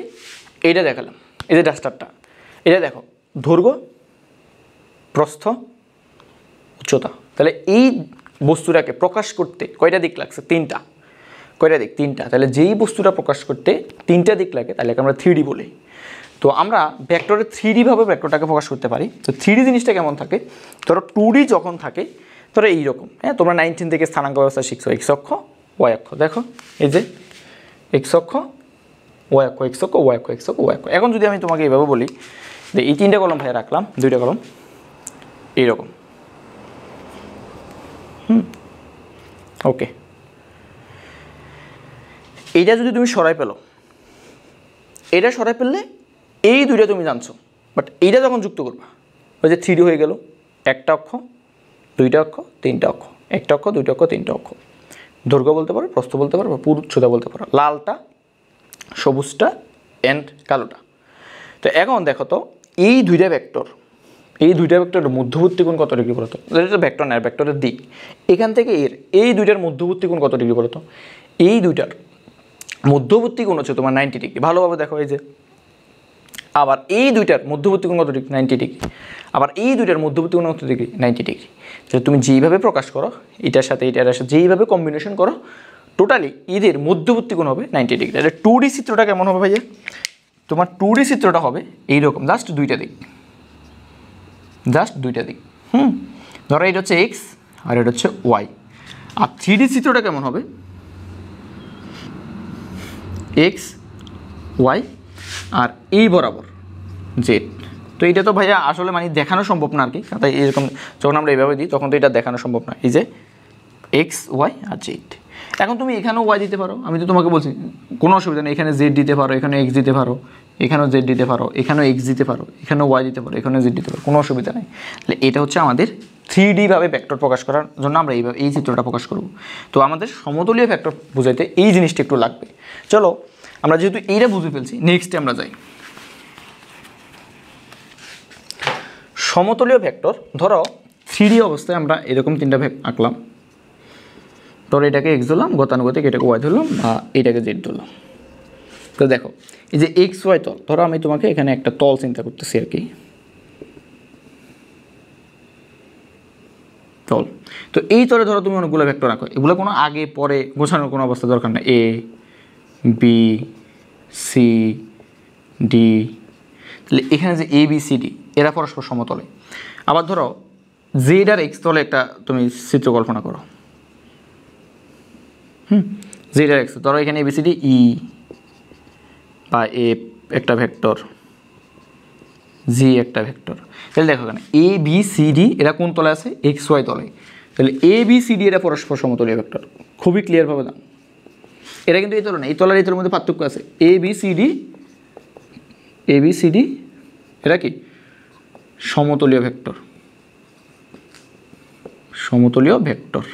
এইটা দেখালাম, এই যে ডাস্টারটা, এটা দেখো দৈর্ঘ্য, প্রস্থ, উচ্চতা। তাহলে এই বস্তুটাকে প্রকাশ করতে কয়টা দিক লাগছে? 3টা। কয়টা দিক? 3টা। তাহলে যেই বস্তুটা প্রকাশ করতে 3টা দিক লাগে তাহলে আমরা 3D বলি। তো আমরা ভেক্টরের 3D ভাবে ভেক্টরটাকে প্রকাশ করতে পারি। তো 3D জিনিসটা কেমন থাকে, ধরো 2D যখন থাকে ধরো এইরকম, হ্যাঁ তোমরা 19 থেকে স্থানাঙ্ক ব্যবস্থা শিখছো, এক্স অক্ষ ওয়াই অক্ষ, দেখো এই যে এক্স অক্ষ ওয়াই অক্ষ, এক্স অক্ষ ওয়াই অক্ষ, এক্স অক্ষ ওয়াই অক্ষ। এখন যদি আমি তোমাকে এইভাবে বলি যে এই 3টা কলম ভাই রাখলাম, 2টা কলম এইরকম, ওকে, এইটা যদি তুমি সরাই পেলো, এটা সরাই ফেললে এই 2টা তুমি জানছো, বাট এইটা যখন যুক্ত করবা ওই যে 3D হয়ে গেল, একটা অক্ষ 2টা অক্ষ 3টা অক্ষ, একটা অক্ষ 2টা অক্ষ 3টা অক্ষ, দৈর্ঘ্য বলতে পারো, প্রস্থ বলতে পারো, বা পুরু উচ্চতা বলতে পারো, লালটা সবুজটা অ্যান্ড কালোটা। তো এখন দেখো তো এই 2টা ভেক্টর, এই 2টা ভেক্টরের মধ্যবর্তী কোণ কত ডিগ্রি বলতো, এটা ভেক্টর না, ভেক্টরের দিক, এখান থেকে এর এই 2টার মধ্যবর্তী কোণ কত ডিগ্রি বলতো, এই 2টার মধ্যবর্তী কোণ হচ্ছে তোমার 90 ডিগ্রি, ভালোভাবে দেখো এই যে, আবার এই 2টার মধ্যবর্তী কোণ কত ডিগ্রি, 90 ডিগ্রি, আবার এই 2টার মধ্যবর্তী কোণ কত ডিগ্রি, 90 ডিগ্রি। তাহলে তুমি যেইভাবে প্রকাশ করো এটার সাথে এটার সাথে যেইভাবে কম্বিনেশন করো, টোটালি এদের মধ্যবর্তী কোণ হবে 90 ডিগ্রি। এটা 2D চিত্রটা কেমন হবে ভাইয়া, তোমার 2D চিত্রটা হবে এইরকম, জাস্ট 2টা দিক, জাস্ট 2টা দিক, ধরো এটা হচ্ছে এক্স আর এটা হচ্ছে ওয়াই। আর 3D চিত্রটা কেমন হবে, এক্স ওয়াই আর এই বরাবর জেড। তো এটা তো ভাইয়া আসলে মানে দেখানো সম্ভব না আর কি, তাই এরকম যখন আমরা এইভাবে দিই তখন তো এটা দেখানো সম্ভব না, এই যে এক্স ওয়াই আর জেড। এখন তুমি এখানেও ওয়াই দিতে পারো, আমি তো তোমাকে বলছি কোনো অসুবিধা নেই, এখানে জেড দিতে পারো, এখানে এক্স দিতে পারো, এখানেও জেড দিতে পারো, এখানেও এক্স দিতে পারো, এখানেও ওয়াই দিতে পারো, এখানেও জেড দিতে পারো, কোনো অসুবিধা নেই। তাহলে এটা হচ্ছে আমাদের 3D ভাবে ভেক্টর প্রকাশ করার জন্য আমরা এইভাবে এই চিত্রটা প্রকাশ করব। তো আমাদের সমতলীয় ভেক্টর বোঝাইতে এই জিনিসটা একটু লাগবে। চলো আমরা যেহেতু এইটা বুঝে ফেলছি, নেক্সটে আমরা যাই সমতলীয় ভেক্টর। ধরো 3D অবস্থায় আমরা এরকম 3টা আঁকলাম, ধরো এটাকে এক্স ধরলাম, গতানুগতিক এটাকে ওয়াই ধরলাম, বা এটাকে জেড ধরলাম। তো দেখো এই যে এক্স ওয়াই তল, ধরো আমি তোমাকে এখানে একটা তল চিন্তা করতেছি আর কি, তল। তো এই তলে ধরো তুমি অনেকগুলো ভেক্টর আঁকো, এগুলো কোনো আগে পরে গোছানোর কোনো অবস্থা দরকার না, এ বি সি ডি, তাহলে এখানে যে এ বি সি ডি এরা পরস্পর সমতলে। আবার ধরো জেড আর এক্স তলে একটা তুমি চিত্র কল্পনা করো, জেড আর এক্স, ধরো এখানে এবিসিডি ই বা এ একটা ভেক্টর, জি একটা ভেক্টর। তাহলে দেখো এখানে এ বি সি ডি এরা কোন তলে আছে, এক্স ওয়াই তলে। তাহলে এ বি সি ডি এরা পরস্পর সমতলীয় ভেক্টর, খুবই ক্লিয়ারভাবে দাও। এরা কিন্তু এই তলে না, এই তলার এই তলের মধ্যে পার্থক্য আছে। এ বি সি ডি এরা কি সমতলীয় ভেক্টর, সমতলীয় ভেক্টর।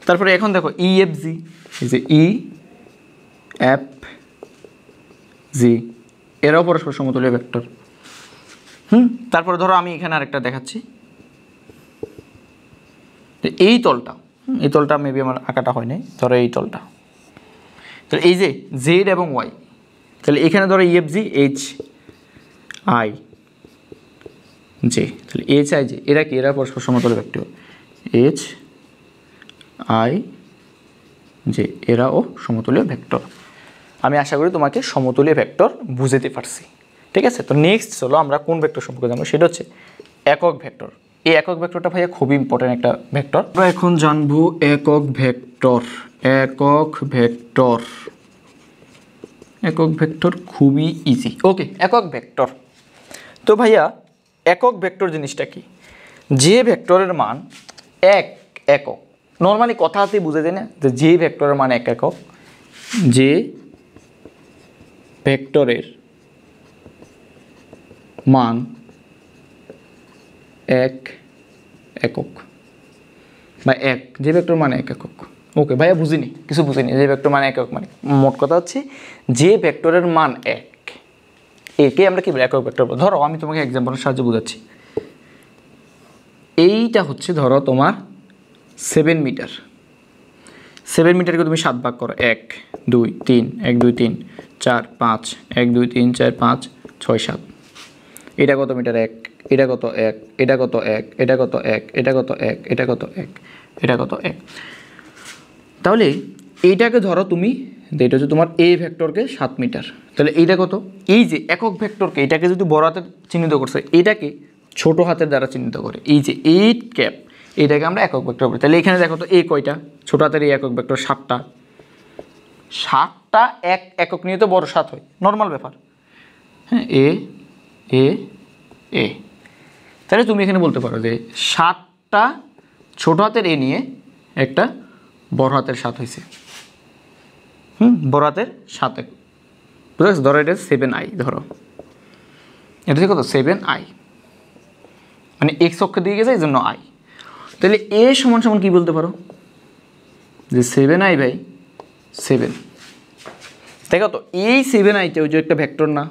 তারপরে এখন দেখো ই এফ জি, এই যে ই এফ জি এরাও পরস্পর সমতলীয় ভেক্টর। তারপরে ধরো আমি এখানে আরেকটা দেখাচ্ছি, এই তলটা, এই তলটা মেবি আমার আঁকাটা হয়নি, ধরো এই তলটা, তাহলে এই যে জেড এবং ওয়াই, তাহলে এখানে ধরো EF G H I J, তাহলে এইচ আই জে এরা কি, এরা পরস্পর সমতলীয় ভেক্টর, এইচ আই জে এরাও সমতলীয় ভেক্টর। আমি আশা করি তোমাকে সমতলীয় ভেক্টর বুঝাতে পারছি, ঠিক আছে। তো নেক্সট হলো আমরা কোন ভেক্টর সম্পর্কে জানবো, সেটা হচ্ছে একক ভেক্টর। এই একক ভেক্টরটা ভাইয়া খুবই ইম্পর্টেন্ট একটা ভেক্টর। আমরা এখন জানবো একক ভেক্টর। একক ভেক্টর, একক ভেক্টর খুবই ইজি। ওকে, একক ভেক্টর। তো ভাইয়া একক ভেক্টর জিনিসটা কি, যে ভেক্টরের মান এক একক, নর্মালি কথাতেই বুঝে যায় না যে ভেক্টরের মান এক একক, যে ভেক্টরের মান এক একক বা এক, যে ভেক্টর মান এক একক। ওকে ভাইয়া বুঝিনি, কিছু বুঝিনি, যে ভেক্টর মান এক একক মানে মোট কথা হচ্ছে যে ভেক্টরের মান এক, একে আমরা কি একক ভেক্টর বলবো। ধরো আমি তোমাকে এক্সাম্পলের সাহায্যে বোঝাচ্ছি, এইটা হচ্ছে ধরো তোমার 7 মিটার, 7 মিটারকে তুমি 7 ভাগ করো, 1 2 3 1 2 3 4 5 1 2 3 4 5 6 7, এটা কত মিটার, 1, এটা কত 1, এটা কত 1, এটা কত 1, এটা কত 1, এটা কত 1, এটা কত 1। তাহলে এইটাকে ধরো তুমি এটা হচ্ছে তোমার এ ভেক্টরকে 7 মিটার। তাহলে এইটা কত? এই যে একক ভেক্টরকে এটাকে যদি বড় হাতের চিহ্নিত করছে, এটাকে ছোট হাতের দ্বারা চিহ্নিত করে, এই যে 8 ক্যাপ, এটাকে আমরা একক ভেক্টর বলি। তাহলে এখানে দেখো তো এ কয়টা? ছোট হাতের এই একক ভেক্টর 7টা। 7টা একক নিয়ে তো বড় 7 হয়, নর্মাল ব্যাপার। হ্যাঁ, এ এ এ। তাহলে তুমি এখানে বলতে পারো যে 7টা ছোট হাতের এ নিয়ে একটা বড় হাতের 7 হয়েছে। বড় হাতের 7 একক, বুঝতে পারছো? ধরো এটা 7i, ধরো এটা হচ্ছে কত? 7i, মানে এক্স অক্ষের দিকে গেছে এই জন্য আই। তাহলে এ সমান সমান কী বলতে পারো? যে 7i/7। দেখো তো এই 7iতে ওই যে একটা ভেক্টর না,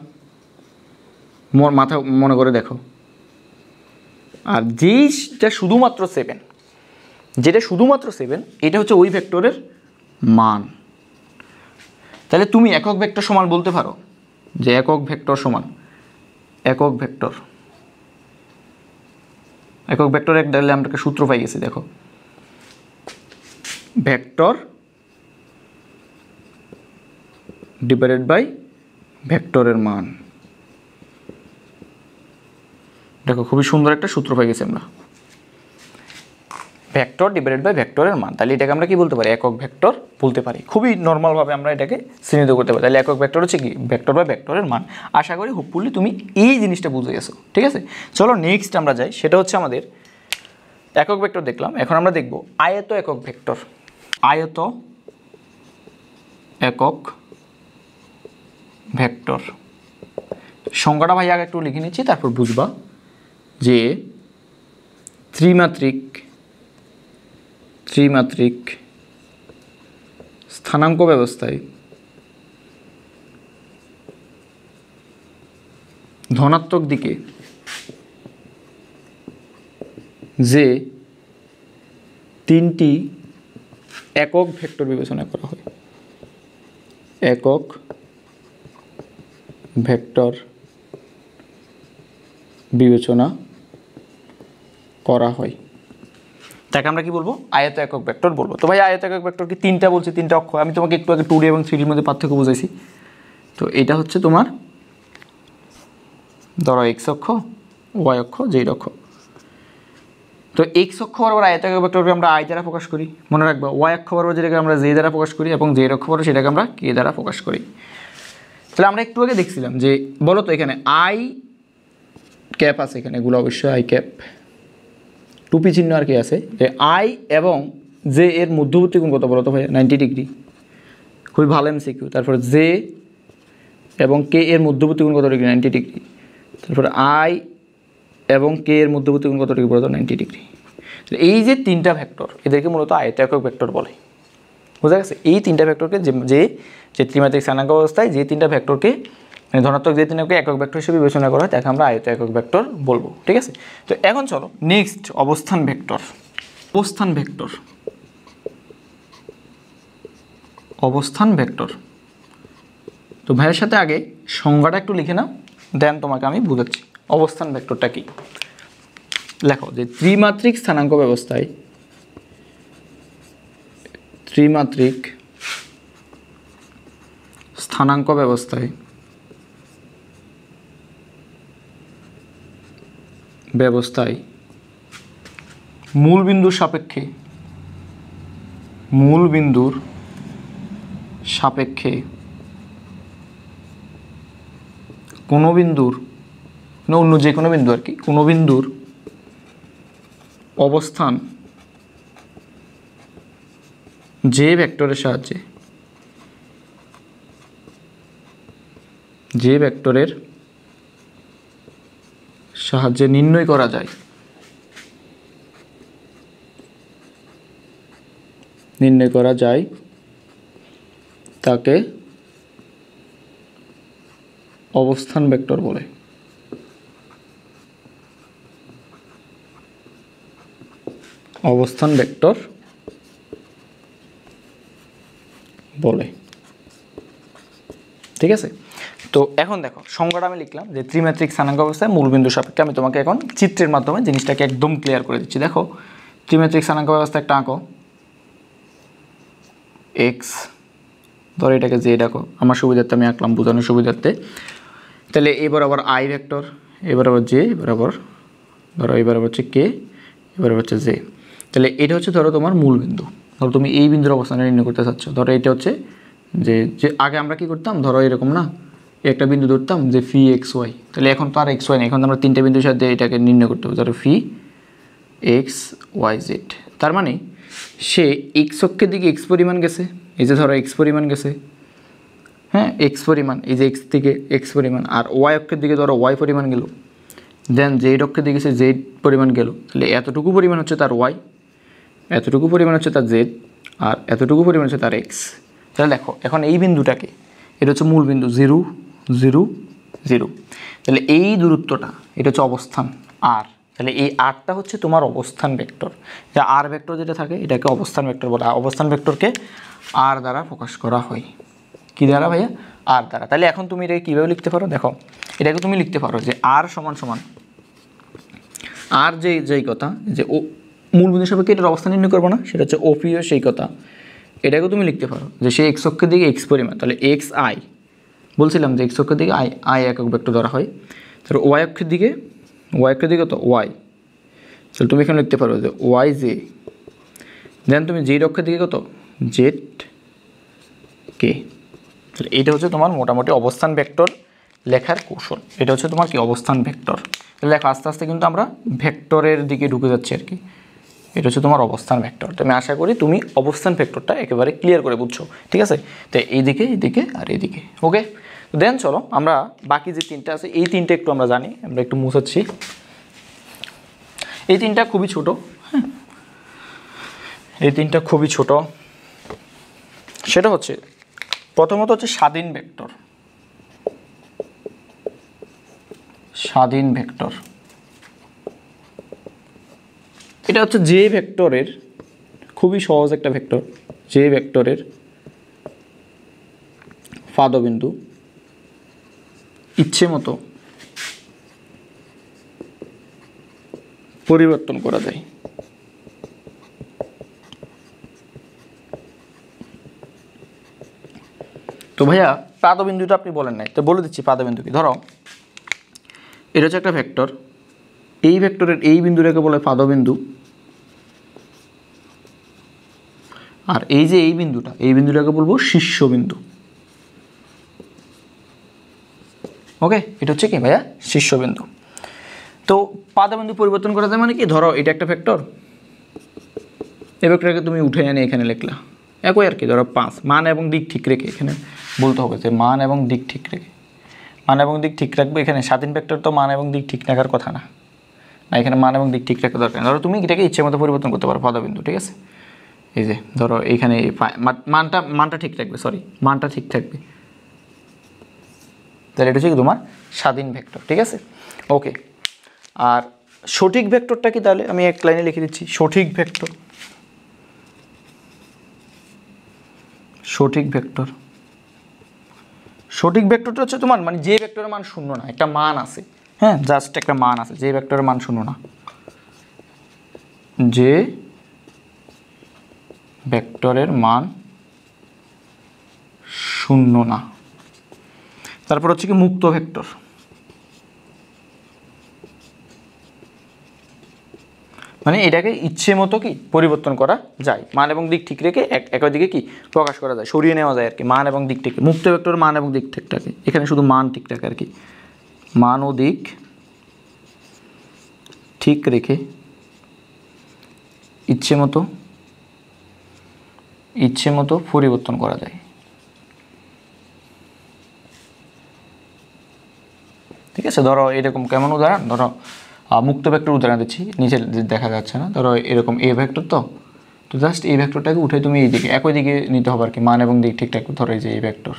মাথা মনে করে দেখো। আর যেটা শুধুমাত্র 7, যেটা শুধুমাত্র 7, এটা হচ্ছে ওই ভেক্টরের মান। তাহলে তুমি একক ভেক্টর সমান বলতে পারো যে একক ভেক্টর সমান একক ভেক্টর। একক ভেক্টর এক ডালে আমরা একটা সূত্র পাই গেছি, দেখো, ভেক্টর ডিভাইডেড বাই ভেক্টরের মান। দেখো খুবই সুন্দর একটা সূত্র পাই গেছি আমরা, ভেক্টর ডিভাইডেড বাই ভেক্টরের মান। তাহলে এটাকে আমরা কি বলতে পারি? একক ভেক্টর বলতে পারি। খুবই নর্মালভাবে আমরা এটাকে চিহ্নিত করতে পারি। তাহলে একক ভেক্টর হচ্ছে কি? ভেক্টর বাই ভেক্টরের মান। আশা করি হোপফুলি তুমি এই জিনিসটা বুঝে গেছো, ঠিক আছে? চলো নেক্সট আমরা যাই, সেটা হচ্ছে আমাদের একক ভেক্টর দেখলাম, এখন আমরা দেখব আয়ত একক ভেক্টর। আয়ত একক ভেক্টর সংজ্ঞাটা ভাই আগে একটু লিখে নিচ্ছি, তারপর বুঝবা যে ত্রিমাত্রিক স্থানাঙ্ক ব্যবস্থায় ধনাত্মক দিকে যে 3টি একক ভেক্টর বিবেচনা করা হয়, একক ভেক্টর বিবেচনা করা হয়, তাকে আমরা কি বলবো? আয়ত একক ভেক্টর বলবো। তো ভাই আয়ত একক ভেক্টর কি 3টা বলছি, 3টা অক্ষ। আমি তোমাকে একটু আগে 2D এবং 3Dর মধ্যে পার্থক্য বুঝাইছি। তো এটা হচ্ছে তোমার ধরো এক্স অক্ষ, ওয়াই অক্ষ, জেড অক্ষ। তো এক্স অক্ষ বরাবর আয়ত একক ভেক্টরকে আমরা আই দ্বারা প্রকাশ করি, মনে রাখবা। ওয়াই অক্ষ বরাবর যেটাকে আমরা জে দ্বারা প্রকাশ করি, এবং জেড অক্ষ বরাবর সেটাকে আমরা কে দ্বারা প্রকাশ করি। তাহলে আমরা একটু আগে দেখছিলাম যে বলো তো এখানে আই ক্যাপ আছে, এখানে এগুলো অবশ্যই আই ক্যাপ, টুপি চিহ্ন আর কি আছে, যে আই এবং জে এর মধ্যবর্তী কোণ কত বলো তো ভাই? 90 ডিগ্রি। খুবই ভালো এমসিকিউ। তারপরে জে এবং কে এর মধ্যবর্তী কোণ কত ডিগ্রি? 90 ডিগ্রি। তারপরে আই এবং কে এর মধ্যবর্তী কোণ কত ডিগ্রি বলো তো? 90 ডিগ্রি। এই যে 3টা ভেক্টর, এদেরকে মূলত আয়ত একক ভেক্টর বলে, বোঝা গেছে? এই 3টা ভেক্টরকে যে ত্রিমাত্রিক স্থানাঙ্ক অবস্থায় যে 3টা ভেক্টরকে, মানে ধনাত্মক যে 3টাকে একক ভেক্টর হিসেবে বিবেচনা করা হয়, তাকে আমরা আয়ত একক ভেক্টর বলবো, ঠিক আছে? তো এখন চলো নেক্সট অবস্থান ভেক্টর। অবস্থান ভেক্টর, অবস্থান ভেক্টর। তো ভাইয়ের সাথে আগে সংজ্ঞাটা একটু লিখে নাও, দেন তোমাকে আমি বুঝাচ্ছি অবস্থান ভেক্টরটা কি। লেখো যে ত্রিমাত্রিক স্থানাঙ্ক ব্যবস্থায়, ত্রিমাত্রিক স্থানাঙ্ক ব্যবস্থায় মূল বিন্দুর সাপেক্ষে কোনো বিন্দুর, অন্য যে কোনো বিন্দু আর কি, কোনো বিন্দুর অবস্থান যে ভেক্টরের সাহায্যে নির্ণয় করা যায়, তাকে অবস্থান ভেক্টর বলে। অবস্থান ভেক্টর বলে, ঠিক আছে? তো এখন দেখো সংজ্ঞাটা আমি লিখলাম যে ত্রিমাত্রিক স্থানাঙ্ক অবস্থায় মূলবিন্দু সাপেক্ষে। আমি তোমাকে এখন চিত্রের মাধ্যমে জিনিসটাকে একদম ক্লিয়ার করে দিচ্ছি। দেখো ত্রিমাত্রিক স্থানাঙ্ক ব্যবস্থা একটা আঁকো, এক্স ধরো এটাকে জে ডাকো, আমার সুবিধার্থে আমি আঁকলাম বোঝানোর সুবিধার্থে। তাহলে এ বরাবর আই ভেক্টর, এ বরাবর জে, বরাবর ধরো এই বরাবর হচ্ছে কে, এবার হচ্ছে জে। তাহলে এটা হচ্ছে ধরো তোমার মূল বিন্দু। ধরো তুমি এই বিন্দুর অবস্থানে নির্ণয় করতে চাচ্ছ। ধরো এটা হচ্ছে যে যে আগে আমরা কি করতাম, ধরো এরকম না, একটা বিন্দু ধরতাম যে ফি এক্স ওয়াই। তাহলে এখন তো আর এক্স ওয়াই নেই, এখন আমরা তিনটে বিন্দুর সাথে এটাকে নির্ণয় করতে হবে। ধরো ফি এক্স ওয়াই জেড, তার মানে সে এক্স অক্ষের দিকে এক্স পরিমাণ গেছে, এই যে ধরো এক্স পরিমাণ গেছে, হ্যাঁ এক্স পরিমাণ, এই যে এক্স থেকে এক্স পরিমাণ, আর ওয়াই অক্ষের দিকে ধরো ওয়াই পরিমাণ গেল, দেন জেড অক্ষের দিকে সে জেড পরিমাণ গেল। তাহলে এতটুকু পরিমাণ হচ্ছে তার ওয়াই, এতটুকু পরিমাণ হচ্ছে তার জেড, আর এতটুকু পরিমাণ হচ্ছে তার এক্স। তাহলে দেখো এখন এই বিন্দুটাকে, এটা হচ্ছে মূল বিন্দু 0 0 0। তাহলে এই দূরত্বটা এটা হচ্ছে অবস্থান আর, তাহলে এই আরটা হচ্ছে তোমার অবস্থান ভেক্টর। যা আর ভেক্টর যেটা থাকে এটাকে অবস্থান ভেক্টর বলা হয়। অবস্থান ভেক্টরকে আর দ্বারা প্রকাশ করা হয়। কী দ্বারা ভাইয়া? আর দ্বারা। তাহলে এখন তুমি এটাকে কীভাবে লিখতে পারো? দেখো এটাকে তুমি লিখতে পারো যে আর সমান সমান আর যেই কথা যে ও মূল বিন্দু সাপেক্ষে এটার অবস্থান নির্ণয় করবো না, সেটা হচ্ছে ওপিও সেই কথা। এটাকেও তুমি লিখতে পারো যে সে এক্স অক্ষের দিকে এক্স পরিমাণ, তাহলে এক্স আই, বলছিলাম যে এক্স অক্ষের দিকে আই আই একক ভেক্টর ধরা হয়। তাহলে ওয়াই অক্ষের দিকে তো ওয়াই, তাহলে তুমি এখানে লিখতে পারো যে ওয়াই জে। দেন তুমি জেড অক্ষের দিকে কত? জেড কে। তাহলে এটা হচ্ছে তোমার মোটামুটি অবস্থান ভেক্টর লেখার কৌশল। এটা হচ্ছে তোমার কি অবস্থান ভেক্টর। তাহলে দেখো আস্তে আস্তে কিন্তু আমরা ভেক্টরের দিকে ঢুকে যাচ্ছি আর কি। এটা হচ্ছে তোমার অবস্থান ভেক্টর। তো আমি আশা করি তুমি অবস্থান ভেক্টরটা একেবারে ক্লিয়ার করে বুঝছো, ঠিক আছে? তো এইদিকে আর এইদিকে, ওকে। দেন চলো আমরা বাকি যে তিনটা আছে এই তিনটা একটু আমরা জানি, আমরা একটু মুছাচ্ছি। এই তিনটা খুবই ছোট, হ্যাঁ এই তিনটা খুবই ছোট। সেটা হচ্ছে প্রথমত হচ্ছে স্বাধীন ভেক্টর। স্বাধীন ভেক্টর এটা হচ্ছে যে ভেক্টরের, খুবই সহজ একটা ভেক্টর, যে ভেক্টরের পাদবিন্দু ইচ্ছে মতো পরিবর্তন করা যায়। তো ভাইয়া পাদবিন্দুটা আপনি বলেন নাই, তো বলে দিচ্ছি পাদবিন্দু কি। ধরো এটা হচ্ছে একটা ভেক্টর, এই ভেক্টরের এই বিন্দুটাকে বলে পাদবিন্দু, আর এই যে এই বিন্দুটাকে বলবো শীর্ষবিন্দু। ওকে, এটা হচ্ছে কি ভাইয়া? শীর্ষবিন্দু। তো পাদবিন্দু পরিবর্তন করা যায় মানে কি, ধরো এটা একটা ভেক্টর, এই ভেক্টরকে তুমি উঠে এনে এখানে লিখলা, একই আর কি। ধরো 5 মান এবং দিক ঠিক রেখে, এখানে বলতে হবে যে মান এবং দিক ঠিক রেখে, মান এবং দিক ঠিক রাখবে। এখানে স্বাধীন ভেক্টর তো মান এবং দিক ঠিক রাখার কথা না, এখানে মান এবং দিক ঠিক রাখা দরকার। ধরো তুমি এটাকে ইচ্ছে মতো পরিবর্তন করতে পারো পাদবিন্দু, ঠিক আছে? এই যে ধরো এইখানে মানটা ঠিক রাখবে, মানটা ঠিক থাকবে। তাহলে এটা হচ্ছে কি তোমার স্বাধীন ভেক্টর, ঠিক আছে? ওকে। আর সঠিক ভেক্টরটা কি? তাহলে আমি এক লাইনে লিখে দিচ্ছি সঠিক ভেক্টর। সঠিক ভেক্টরটা হচ্ছে তোমার মানে যে ভেক্টরের মান শূন্য না, একটা মান আছে, হ্যাঁ জাস্ট একটা মান আছে, যে ভেক্টরের মান শূন্য না, যে ভেক্টরের মান শূন্য না। তারপর হচ্ছে কি মুক্ত ভেক্টর। মানে এটাকে ইচ্ছে মতো কি পরিবর্তন করা যায়, মান এবং দিক ঠিক রেখে একই দিকে কি প্রকাশ করা যায়, সরিয়ে নেওয়া যায় আর কি মান এবং দিক থেকে। মুক্ত ভেক্টর মান এবং দিক ঠিক থাকে, এখানে শুধু মান ঠিক থাকে আর কি, মান ও দিক ঠিক রেখে ইচ্ছে মতো পরিবর্তন করা যায়, ঠিক আছে? ধরো এরকম কেমন উদাহরণ, ধরো মুক্ত ভেক্টর উদাহরণ দিচ্ছি, নিচে দেখা যাচ্ছে না। ধরো এরকম এ ভেক্টর, তো জাস্ট এই ভেক্টরটাকে উঠে তুমি এই দিকে একই দিকে নিতে হবে আর কি, মান এবং দিক ঠিকঠাক। ধরো এই যে এই ভেক্টর,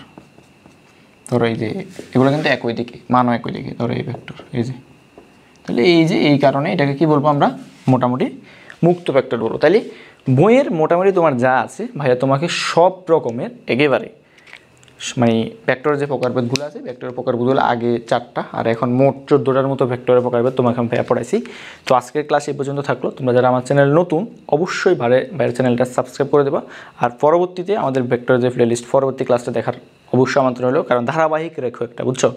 ধরো এই যে এগুলো কিন্তু একই দিকে, মানও একই দিকে। ধরো এই ভেক্টর, এই যে, তাহলে এই যে এই কারণে এটাকে কি বলবো আমরা? মোটামুটি মুক্ত ভেক্টর বলবো। তাহলে বইয়ের মোটামুটি তোমার যা আছে ভাইয়া, তোমাকে সব রকমের একেবারে মানে ভেক্টরের যে প্রকারভেদগুলো আছে ভেক্টরের প্রকারভেদগুলো আগে 4টা আর এখন মোট 14টার মতো ভেক্টরের প্রকারভেদ তোমাকে আমি পড়াইছি। তো আজকের ক্লাস এই পর্যন্ত থাকলো। তোমরা যারা আমার চ্যানেল নতুন অবশ্যই বাইরের চ্যানেলটা সাবস্ক্রাইব করে দেবা। আর পরবর্তীতে আমাদের ভেক্টরের যে প্লেলিস্ট পরবর্তী ক্লাসটা দেখার অবশ্যই আমন্ত্রণ হলো, কারণ ধারাবাহিক রেখো একটা, বুঝছো?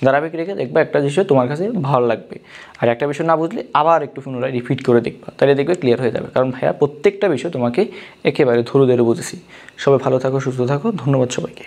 ধারাবাহিক রেখে দেখবা একটা বিষয় তোমার কাছে ভালো লাগবে, আর একটা বিষয় না বুঝলে আবার একটু পুনরায় রিপিট করে দেখবা, তাহলে দেখবে ক্লিয়ার হয়ে যাবে। কারণ ভাইয়া প্রত্যেকটা বিষয় তোমাকে একেবারে ধরে ধরে বুঝেছি। সবাই ভালো থাকো, সুস্থ থাকো, ধন্যবাদ সবাইকে।